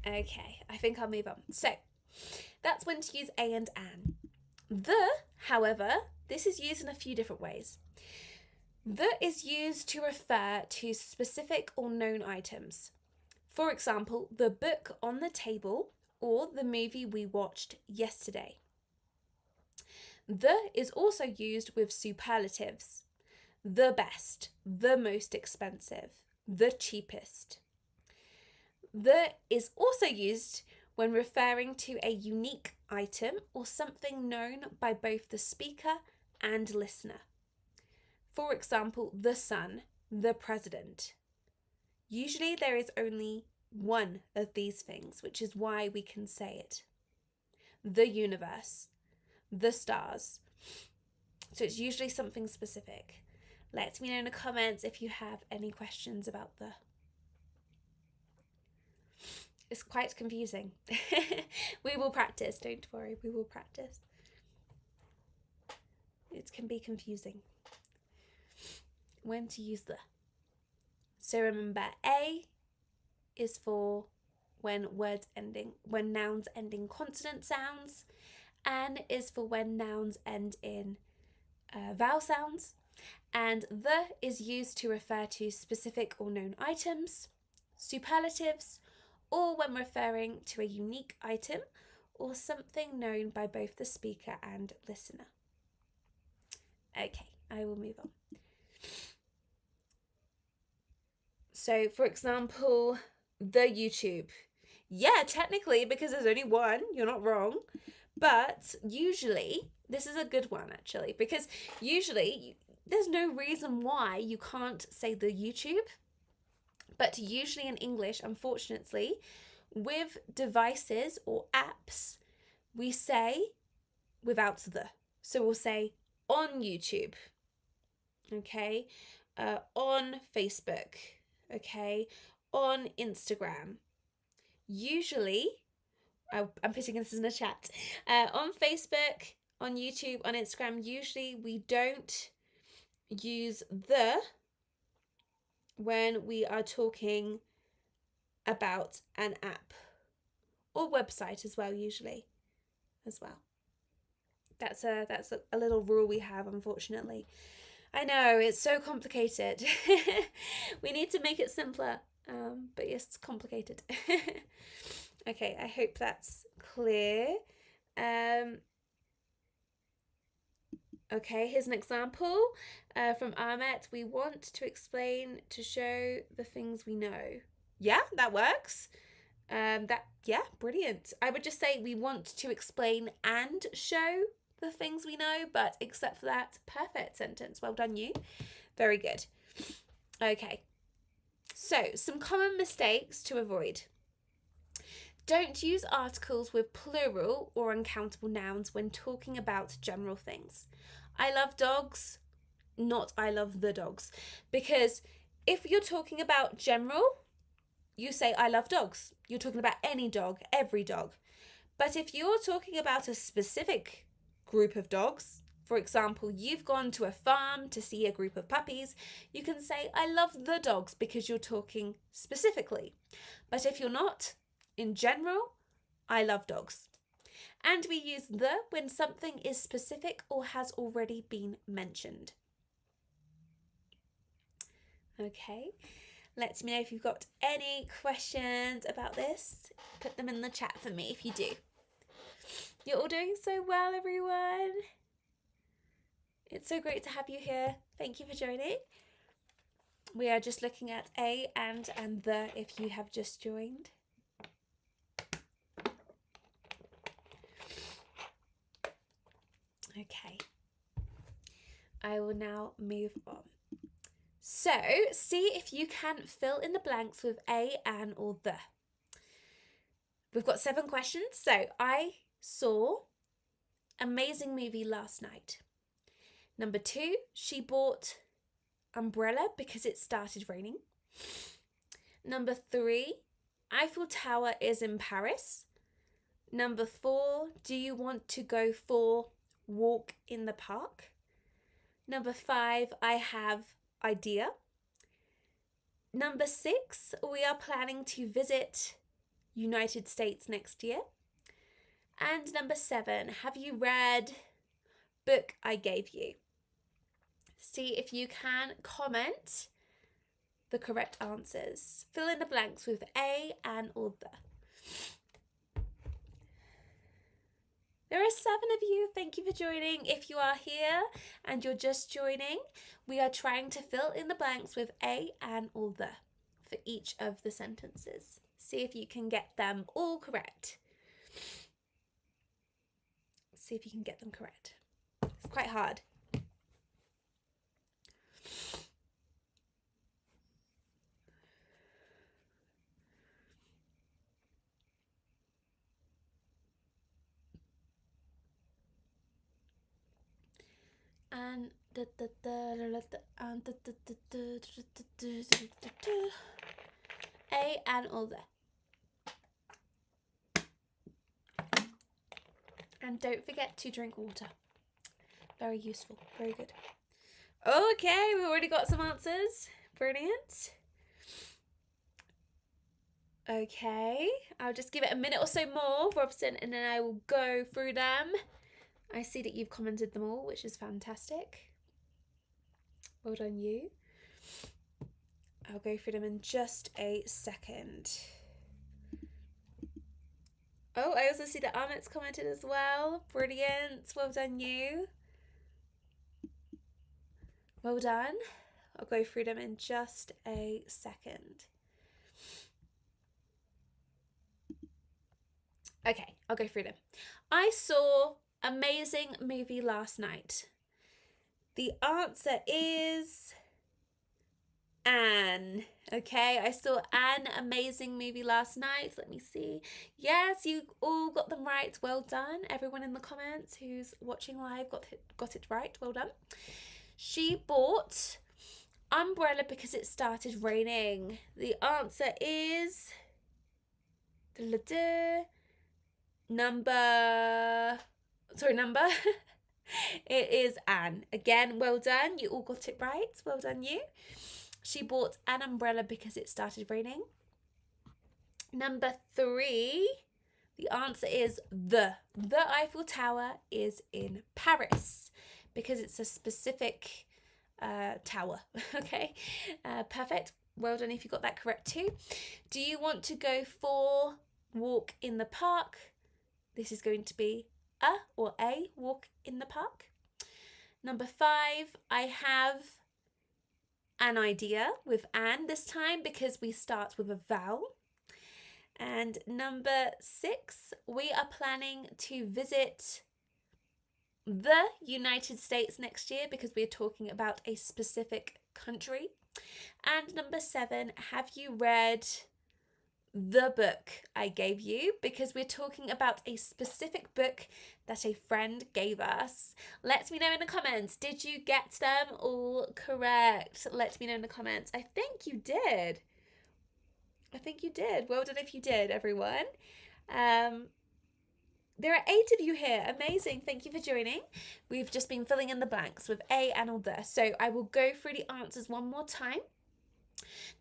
Okay, I think I'll move on. So that's when to use a and an. The, however, this is used in a few different ways. The is used to refer to specific or known items. For example, the book on the table or the movie we watched yesterday. The is also used with superlatives. The best, the most expensive, the cheapest. The is also used when referring to a unique item or something known by both the speaker and listener. For example, the sun, the president. Usually there is only one of these things, which is why we can say it. The universe, the stars. So it's usually something specific. Let me know in the comments if you have any questions about the. It's quite confusing. We will practice, don't worry, we will practice. It can be confusing. When to use the. So remember, A is for when nouns ending consonant sounds. An is for when nouns end in vowel sounds. And the is used to refer to specific or known items, superlatives, or when referring to a unique item or something known by both the speaker and listener. Okay, I will move on. So, for example, the YouTube. Yeah, technically, because there's only one, you're not wrong. But usually, this is a good one actually, because usually there's no reason why you can't say the YouTube. But usually in English, unfortunately, with devices or apps, we say without the. So we'll say on YouTube, okay, on Facebook, okay, on Instagram. Usually, I'm putting this in the chat, on Facebook, on YouTube, on Instagram, usually we don't use the when we are talking about an app or website as well, usually as well. That's a little rule we have, unfortunately. I know, it's so complicated. We need to make it simpler, but yes, it's complicated. Okay, I hope that's clear. Okay, here's an example from Ahmet. We want to explain to show the things we know. Yeah, that works. Yeah, brilliant. I would just say we want to explain and show the things we know, but except for that, perfect sentence. Well done, you. Very good. Okay, so some common mistakes to avoid. Don't use articles with plural or uncountable nouns when talking about general things. I love dogs, not I love the dogs. Because if you're talking about general, you say I love dogs. You're talking about any dog, every dog. But if you're talking about a specific group of dogs, for example, you've gone to a farm to see a group of puppies, you can say I love the dogs because you're talking specifically. But if you're not, in general, I love dogs. And we use the when something is specific or has already been mentioned. Okay, let me know if you've got any questions about this. Put them in the chat for me if you do. You're all doing so well, everyone. It's so great to have you here. Thank you for joining. We are just looking at a and the if you have just joined. Okay, I will now move on. So, see if you can fill in the blanks with a, an, or the. We've got 7 questions. So, I saw amazing movie last night. Number 2, she bought umbrella because it started raining. Number 3, Eiffel Tower is in Paris. Number 4, do you want to go for walk in the park? Number 5, I have idea. Number 6, we are planning to visit United States next year. And number 7, have you read book I gave you? See if you can comment the correct answers. Fill in the blanks with a, an, or the. There are 7 of you. Thank you for joining. If you are here and you're just joining, we are trying to fill in the blanks with a, an, or the for each of the sentences. See if you can get them all correct. See if you can get them correct. It's quite hard. And a, and all the. And don't forget to drink water. Very useful. Very good. Okay, we've already got some answers. Brilliant. Okay, I'll just give it a minute or so more, Robson, and then I will go through them. I see that you've commented them all, which is fantastic. Well done, you. I'll go through them in just a second. Oh, I also see that Ahmet's commented as well. Brilliant. Well done, you. Well done. I'll go through them in just a second. Okay, I'll go through them. I saw amazing movie last night. The answer is Anne. Okay, I saw an amazing movie last night. Let me see. Yes, you all got them right. Well done. Everyone in the comments who's watching live got it right. Well done. She bought umbrella because it started raining. The answer is number. It is Anne. Again, well done. You all got it right. Well done, you. She bought an umbrella because it started raining. Number 3, the answer is the Eiffel Tower is in Paris because it's a specific tower. Okay, perfect. Well done if you got that correct too. Do you want to go for walk in the park? This is going to be a walk in the park. Number 5, I have an idea with Anne this time because we start with a vowel. And number 6, we are planning to visit the United States next year because we're talking about a specific country. And number 7, have you read the book I gave you? Because we're talking about a specific book that a friend gave us. Let me know in the comments. Did you get them all correct? Let me know in the comments. I think you did. Well done if you did, everyone. There are 8 of you here. Amazing. Thank you for joining. We've just been filling in the blanks with a and all the. So I will go through the answers one more time.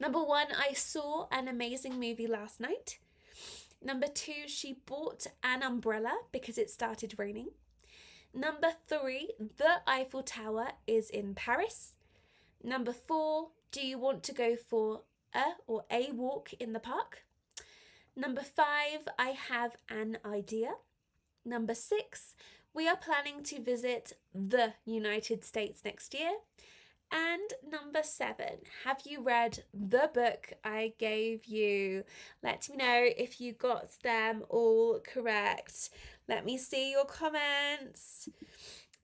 Number 1, I saw an amazing movie last night. Number 2, she bought an umbrella because it started raining. Number 3, the Eiffel Tower is in Paris. Number 4, do you want to go for a walk in the park? Number 5, I have an idea. Number 6, we are planning to visit the United States next year. And number 7, have you read the book I gave you? Let me know if you got them all correct. Let me see your comments.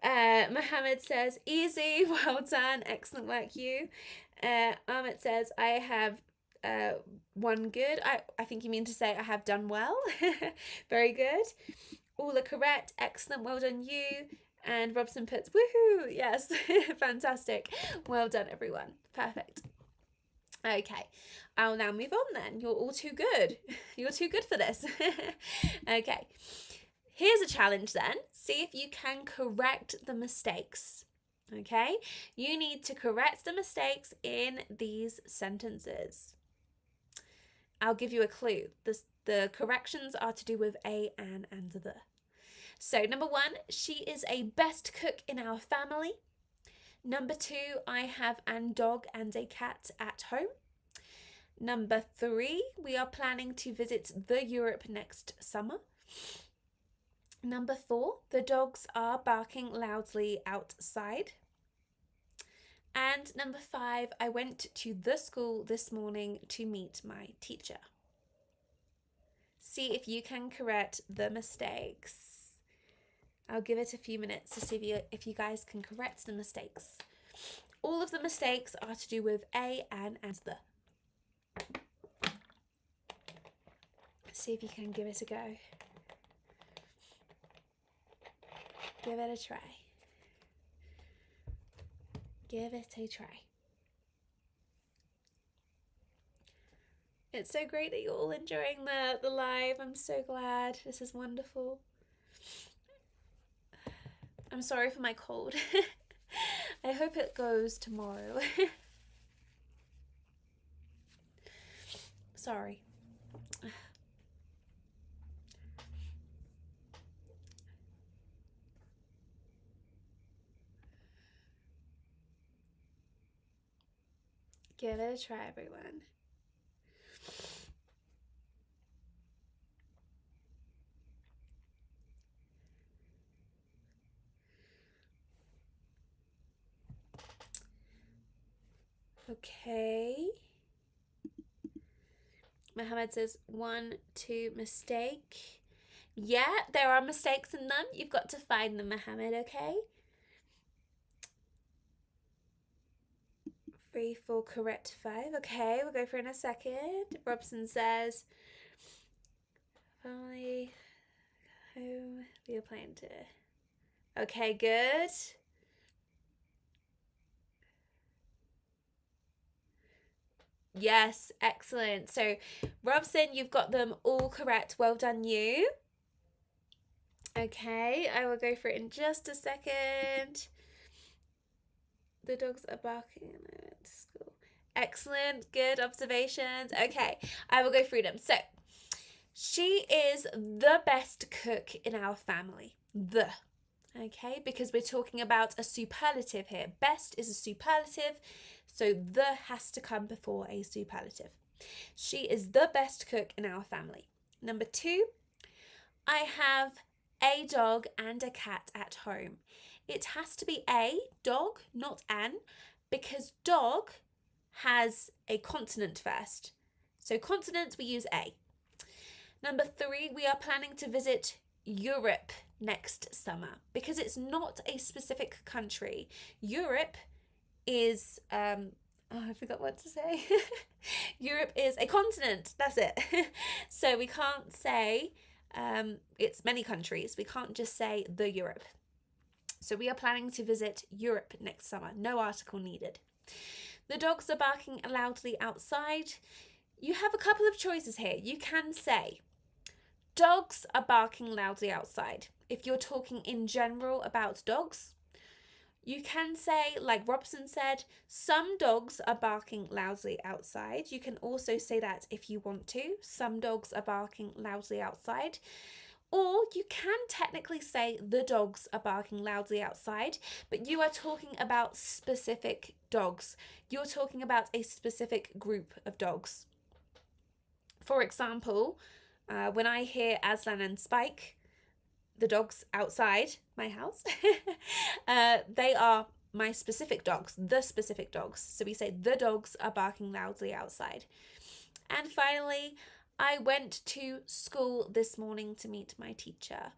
Mohammed says, easy, well done, excellent work you. Ahmed says, I have one good. I think you mean to say I have done well. Very good. All are correct, excellent, well done you. And Robson puts, woohoo, yes, fantastic. Well done, everyone. Perfect. Okay, I'll now move on then. You're all too good. You're too good for this. Okay, here's a challenge then. See if you can correct the mistakes. Okay, you need to correct the mistakes in these sentences. I'll give you a clue. The corrections are to do with a, an, and the. So number 1, she is a best cook in our family. Number 2, I have an dog and a cat at home. Number 3, we are planning to visit the Europe next summer. Number 4, the dogs are barking loudly outside. And number 5, I went to the school this morning to meet my teacher. See if you can correct the mistakes. I'll give it a few minutes to see if you guys can correct the mistakes. All of the mistakes are to do with a, an, and the. See if you can give it a go. Give it a try. Give it a try. It's so great that you're all enjoying the live. I'm so glad. This is wonderful. I'm sorry for my cold. I hope it goes tomorrow. Sorry. Give it a try, everyone. Okay. Mohammed says 1, 2, mistake. Yeah, there are mistakes in them. You've got to find them, Mohammed, okay? 3, 4, correct 5. Okay, we'll go for it in a second. Robson says, family, home, we are planning to. Okay, good. Yes, excellent. So, Robson, you've got them all correct. Well done, you. Okay, I will go for it in just a second. The dogs are barking at school. Excellent, good observations. Okay, I will go through them. So, she is the best cook in our family. The. Okay, because we're talking about a superlative here. Best is a superlative, so the has to come before a superlative. She is the best cook in our family. Number 2, I have a dog and a cat at home. It has to be a dog, not an, because dog has a consonant first. So consonants, we use a. Number 3, we are planning to visit Europe next summer because it's not a specific country. Europe is, I forgot what to say. Europe is a continent. That's it. So we can't say it's many countries. We can't just say the Europe. So we are planning to visit Europe next summer. No article needed. The dogs are barking loudly outside. You have a couple of choices here. You can say, dogs are barking loudly outside. If you're talking in general about dogs, you can say, like Robson said, some dogs are barking loudly outside. You can also say that if you want to. Some dogs are barking loudly outside. Or you can technically say the dogs are barking loudly outside, but you are talking about specific dogs. You're talking about a specific group of dogs. For example, when I hear Aslan and Spike, the dogs outside my house, they are my specific dogs, the specific dogs. So we say the dogs are barking loudly outside. And finally, I went to school this morning to meet my teacher.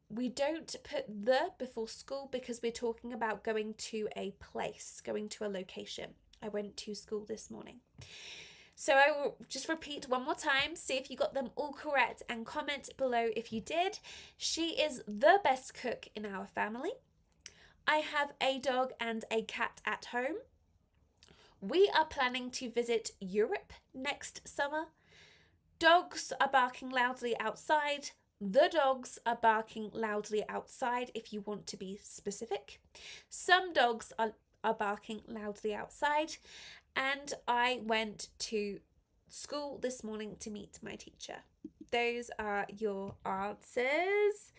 We don't put the before school because we're talking about going to a place, going to a location. I went to school this morning. So I will just repeat one more time, see if you got them all correct and comment below if you did. She is the best cook in our family. I have a dog and a cat at home. We are planning to visit Europe next summer. Dogs are barking loudly outside. The dogs are barking loudly outside if you want to be specific. Some dogs are barking loudly outside. And I went to school this morning to meet my teacher. Those are your answers.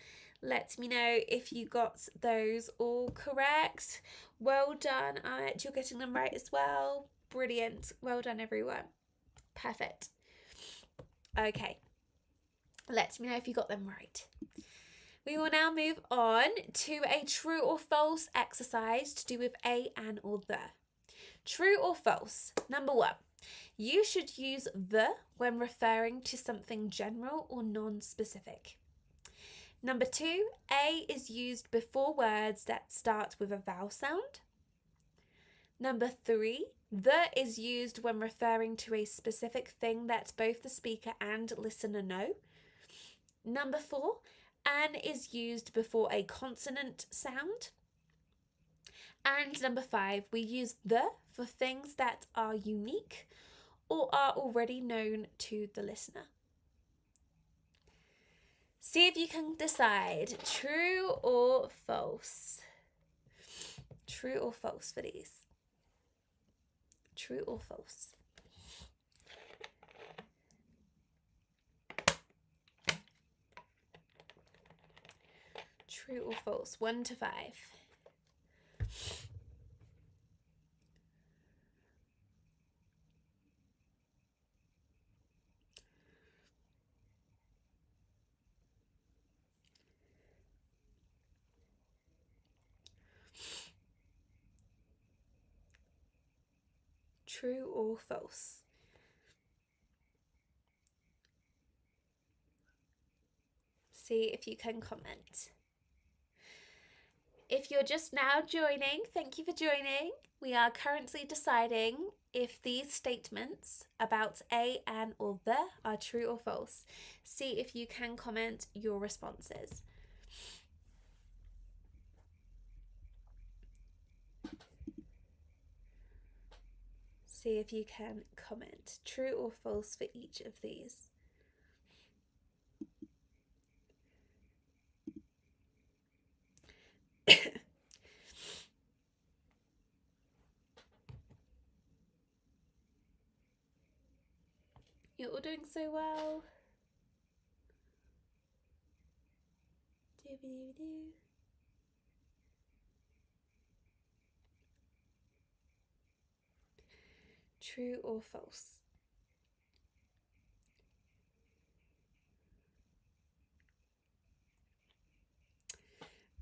Let me know if you got those all correct. Well done, Annette. You're getting them right as well. Brilliant. Well done, everyone. Perfect. Okay. Let me know if you got them right. We will now move on to a true or false exercise to do with a, an, or the. True or false? Number 1, you should use the when referring to something general or non-specific. Number 2, a is used before words that start with a vowel sound. Number 3, the is used when referring to a specific thing that both the speaker and listener know. Number 4, an is used before a consonant sound. And number 5, we use the for things that are unique or are already known to the listener. See if you can decide true or false. True or false for these. True or false. True or false. 1 to 5. True or false? See if you can comment. If you're just now joining, thank you for joining. We are currently deciding if these statements about a, an, or the are true or false. See if you can comment your responses. See if you can comment true or false for each of these. You're all doing so well. Doo-ba-doo-ba-doo. True or false?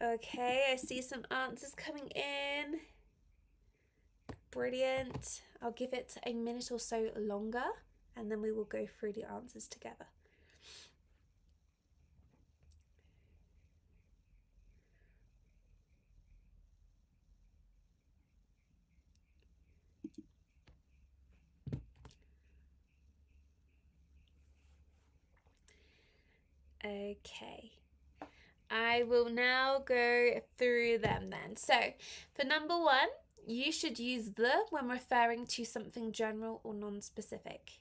Okay, I see some answers coming in. Brilliant. I'll give it a minute or so longer and then we will go through the answers together. Okay. I will now go through them then. So, for number 1, you should use the when referring to something general or non-specific.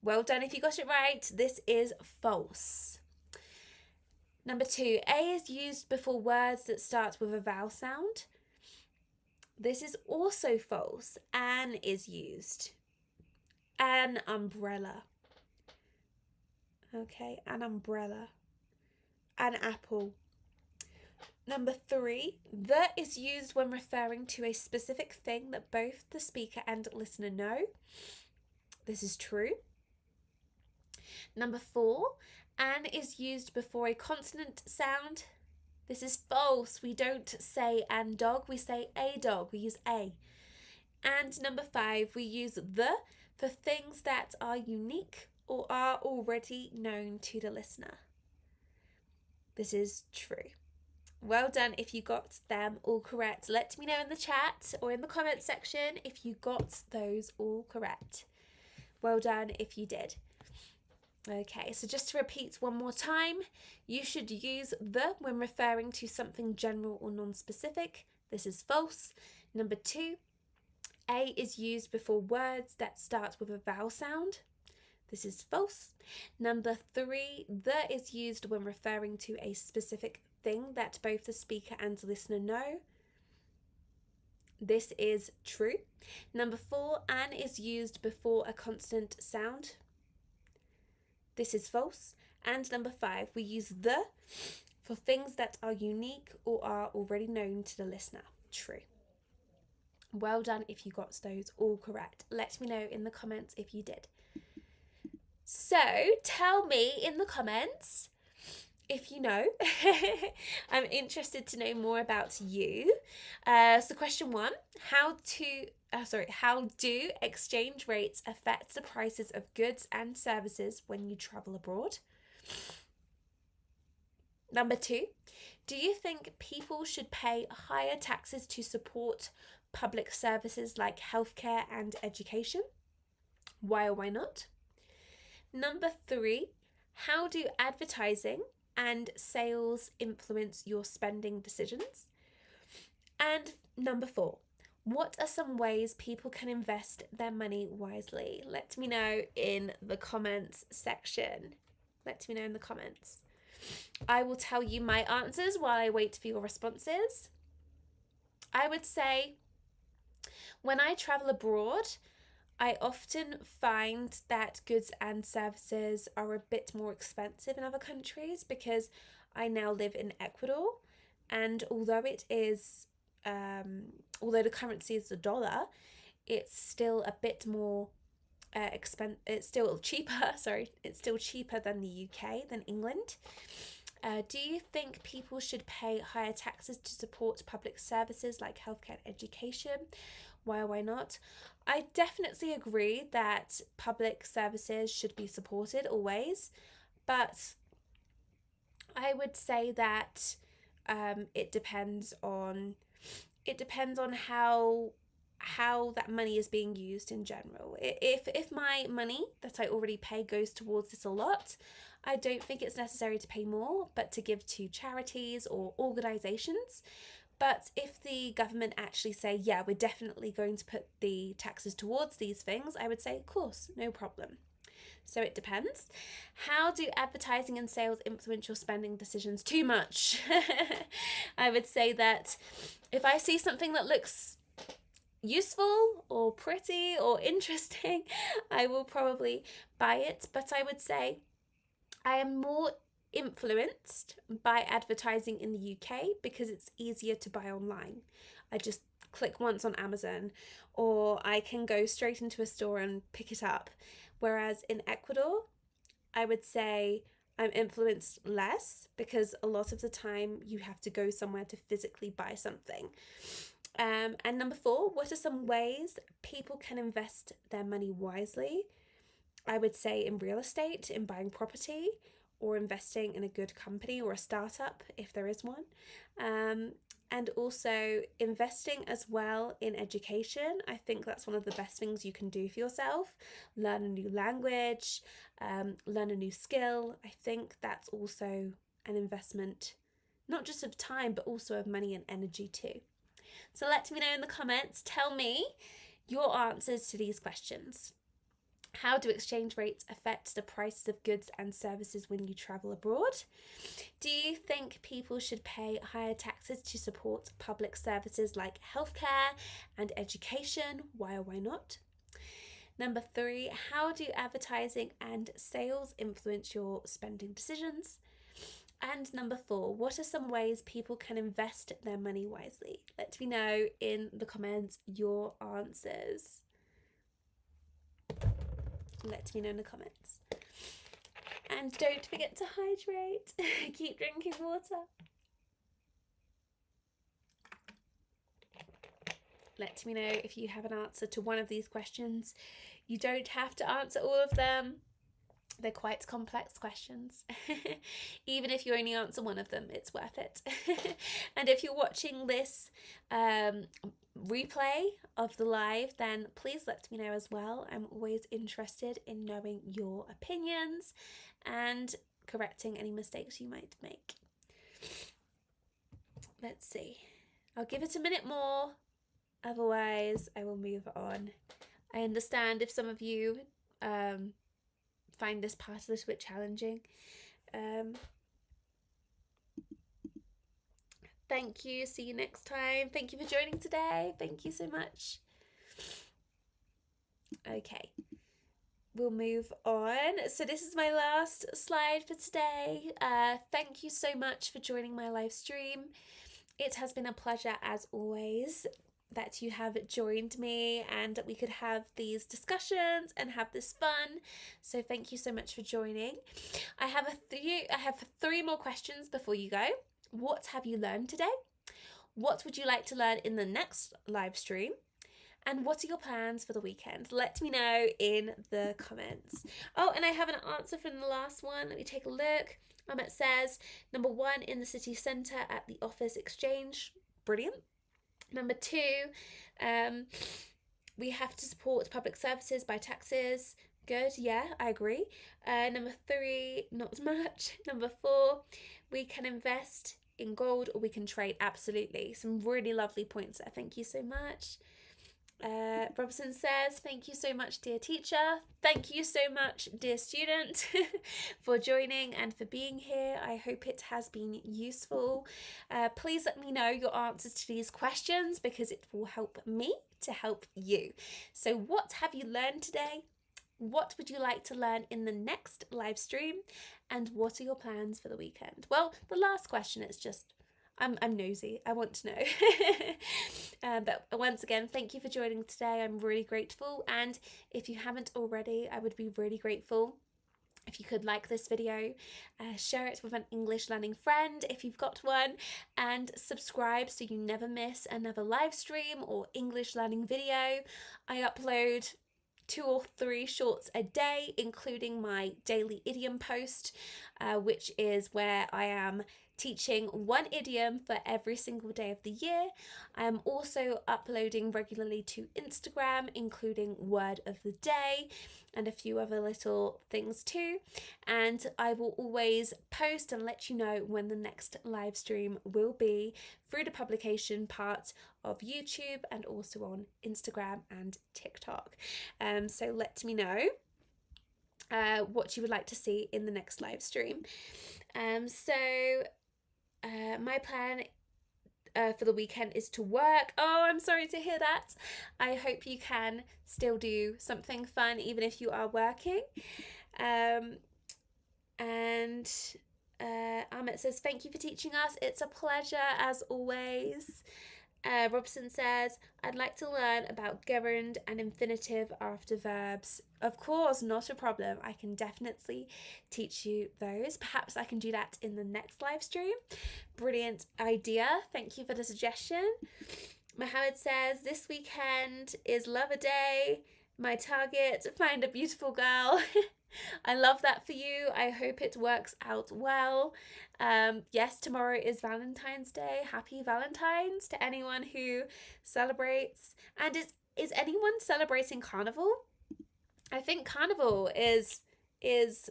Well done if you got it right. This is false. Number 2, a is used before words that start with a vowel sound. This is also false. An is used. An umbrella. Okay, an umbrella. An apple. Number 3, the is used when referring to a specific thing that both the speaker and listener know. This is true. Number 4, an is used before a consonant sound. This is false. We don't say an dog, we say a dog. We use a. And number 5, we use the for things that are unique or are already known to the listener. This is true. Well done if you got them all correct. Let me know in the chat or in the comments section if you got those all correct. Well done if you did. Okay, so just to repeat one more time, you should use the when referring to something general or non-specific. This is false. Number 2, a is used before words that start with a vowel sound. This is false. Number 3, the is used when referring to a specific thing that both the speaker and listener know. This is true. Number 4, an is used before a consonant sound. This is false. And number 5, we use the for things that are unique or are already known to the listener. True. Well done if you got those all correct. Let me know in the comments if you did. So tell me in the comments if you know. I'm interested to know more about you. So question 1, how do exchange rates affect the prices of goods and services when you travel abroad? Number 2, do you think people should pay higher taxes to support public services like healthcare and education? Why or why not? Number 3, how do advertising and sales influence your spending decisions? And number 4, what are some ways people can invest their money wisely? Let me know in the comments section. Let me know in the comments. I will tell you my answers while I wait for your responses. I would say when I travel abroad, I often find that goods and services are a bit more expensive in other countries because I now live in Ecuador, and although it is, although the currency is the dollar, it's still a bit more it's still cheaper. Sorry, it's still cheaper than the UK, than England. Do you think people should pay higher taxes to support public services like healthcare and education? Why or why not? I definitely agree that public services should be supported always, but I would say that it depends on how that money is being used in general. If my money that I already pay goes towards this a lot, I don't think it's necessary to pay more, but to give to charities or organisations. But if the government actually say, yeah, we're definitely going to put the taxes towards these things, I would say, of course, no problem. So it depends. How do advertising and sales influence your spending decisions? Too much. I would say that if I see something that looks useful or pretty or interesting, I will probably buy it. But I would say I am more influenced by advertising in the UK because it's easier to buy online. I just click once on Amazon, or I can go straight into a store and pick it up. Whereas in Ecuador, I would say I'm influenced less because a lot of the time you have to go somewhere to physically buy something. And number 4, what are some ways people can invest their money wisely? I would say in real estate, in buying property, or investing in a good company or a startup if there is one. And also investing as well in education. I think that's one of the best things you can do for yourself. Learn a new language, learn a new skill. I think that's also an investment, not just of time, but also of money and energy too. So let me know in the comments. Tell me your answers to these questions. How do exchange rates affect the prices of goods and services when you travel abroad? Do you think people should pay higher taxes to support public services like healthcare and education? Why or why not? Number 3, how do advertising and sales influence your spending decisions? And number 4, what are some ways people can invest their money wisely? Let me know in the comments your answers. Let me know in the comments. And don't forget to hydrate. Keep drinking water. Let me know if you have an answer to one of these questions. You don't have to answer all of them. They're quite complex questions. Even if you only answer one of them, it's worth it. And if you're watching this replay of the live, then please let me know as well. I'm always interested in knowing your opinions and correcting any mistakes you might make. Let's see. I'll give it a minute more. Otherwise, I will move on. I understand if some of you find this part a little bit challenging. Thank you. See you next time. Thank you for joining today. Thank you so much. Okay, we'll move on. So this is my last slide for today. Thank you so much for joining my live stream. It has been a pleasure as always that you have joined me and that we could have these discussions and have this fun. So thank you so much for joining. I have 3 more questions before you go. What have you learned today? What would you like to learn in the next live stream? And what are your plans for the weekend? Let me know in the comments. Oh, and I have an answer from the last one. Let me take a look. It says, number 1, in the city centre at the office exchange. Brilliant. Number 2, we have to support public services by taxes. Good, yeah, I agree. Number 3, not much. Number 4, we can invest in gold or we can trade. Absolutely. Some really lovely points there. Thank you so much. Robson says, thank you so much, dear teacher. Thank you so much, dear student, for joining and for being here. I hope it has been useful. Please let me know your answers to these questions because it will help me to help you. So what have you learned today? What would you like to learn in the next live stream? And what are your plans for the weekend? Well, the last question is just, I'm nosy. I want to know. But once again, thank you for joining today. I'm really grateful. And if you haven't already, I would be really grateful if you could like this video, share it with an English learning friend if you've got one, and subscribe so you never miss another live stream or English learning video. I upload 2 or 3 shorts a day, including my daily idiom post. which is where I am teaching one idiom for every single day of the year. I am also uploading regularly to Instagram, including word of the day and a few other little things too. And I will always post and let you know when the next live stream will be through the publication part of YouTube and also on Instagram and TikTok. So let me know what you would like to see in the next live stream. My plan for the weekend is to work. Oh, I'm sorry to hear that. I hope you can still do something fun even if you are working. And Amit says, thank you for teaching us. It's a pleasure as always. Robson says, I'd like to learn about gerund and infinitive after verbs. Of course, not a problem. I can definitely teach you those. Perhaps I can do that in the next live stream. Brilliant idea. Thank you for the suggestion. Mohammed says, this weekend is Lover Day. My target, find a beautiful girl. I love that for you. I hope it works out well. Yes, tomorrow is Valentine's Day. Happy Valentine's to anyone who celebrates. And is anyone celebrating Carnival? I think Carnival is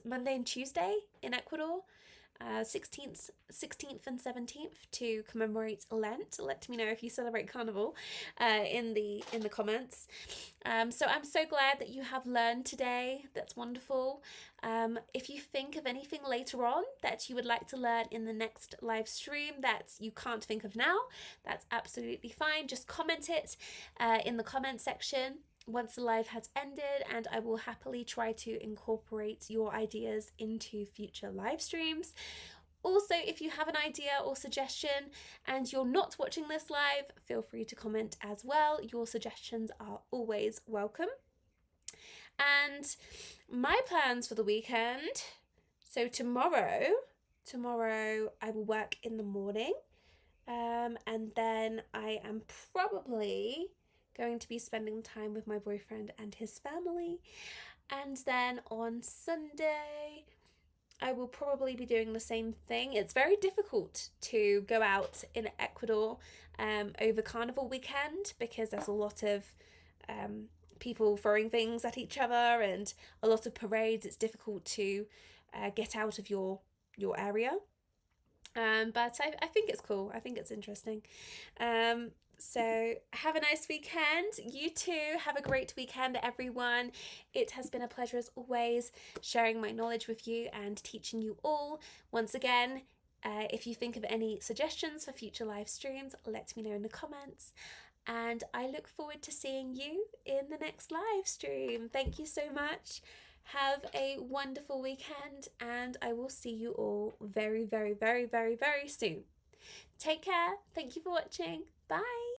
Monday and Tuesday in Ecuador. 16th and 17th to commemorate Lent. Let me know if you celebrate Carnival in the comments. So I'm so glad that you have learned today. That's wonderful. If you think of anything later on that you would like to learn in the next live stream that you can't think of now, that's absolutely fine. Just comment it in the comment section once the live has ended, and I will happily try to incorporate your ideas into future live streams. Also, if you have an idea or suggestion and you're not watching this live, feel free to comment as well. Your suggestions are always welcome. And my plans for the weekend, so tomorrow I will work in the morning, and then I am probably going to be spending time with my boyfriend and his family. And then on Sunday, I will probably be doing the same thing. It's very difficult to go out in Ecuador over Carnival weekend because there's a lot of people throwing things at each other and a lot of parades. It's difficult to get out of your area. But I think it's cool. I think it's interesting. So have a nice weekend. You too. Have a great weekend, everyone. It has been a pleasure as always sharing my knowledge with you and teaching you all. Once again, if you think of any suggestions for future live streams, let me know in the comments. And I look forward to seeing you in the next live stream. Thank you so much. Have a wonderful weekend, and I will see you all very, very, very, very, very soon. Take care. Thank you for watching. Bye.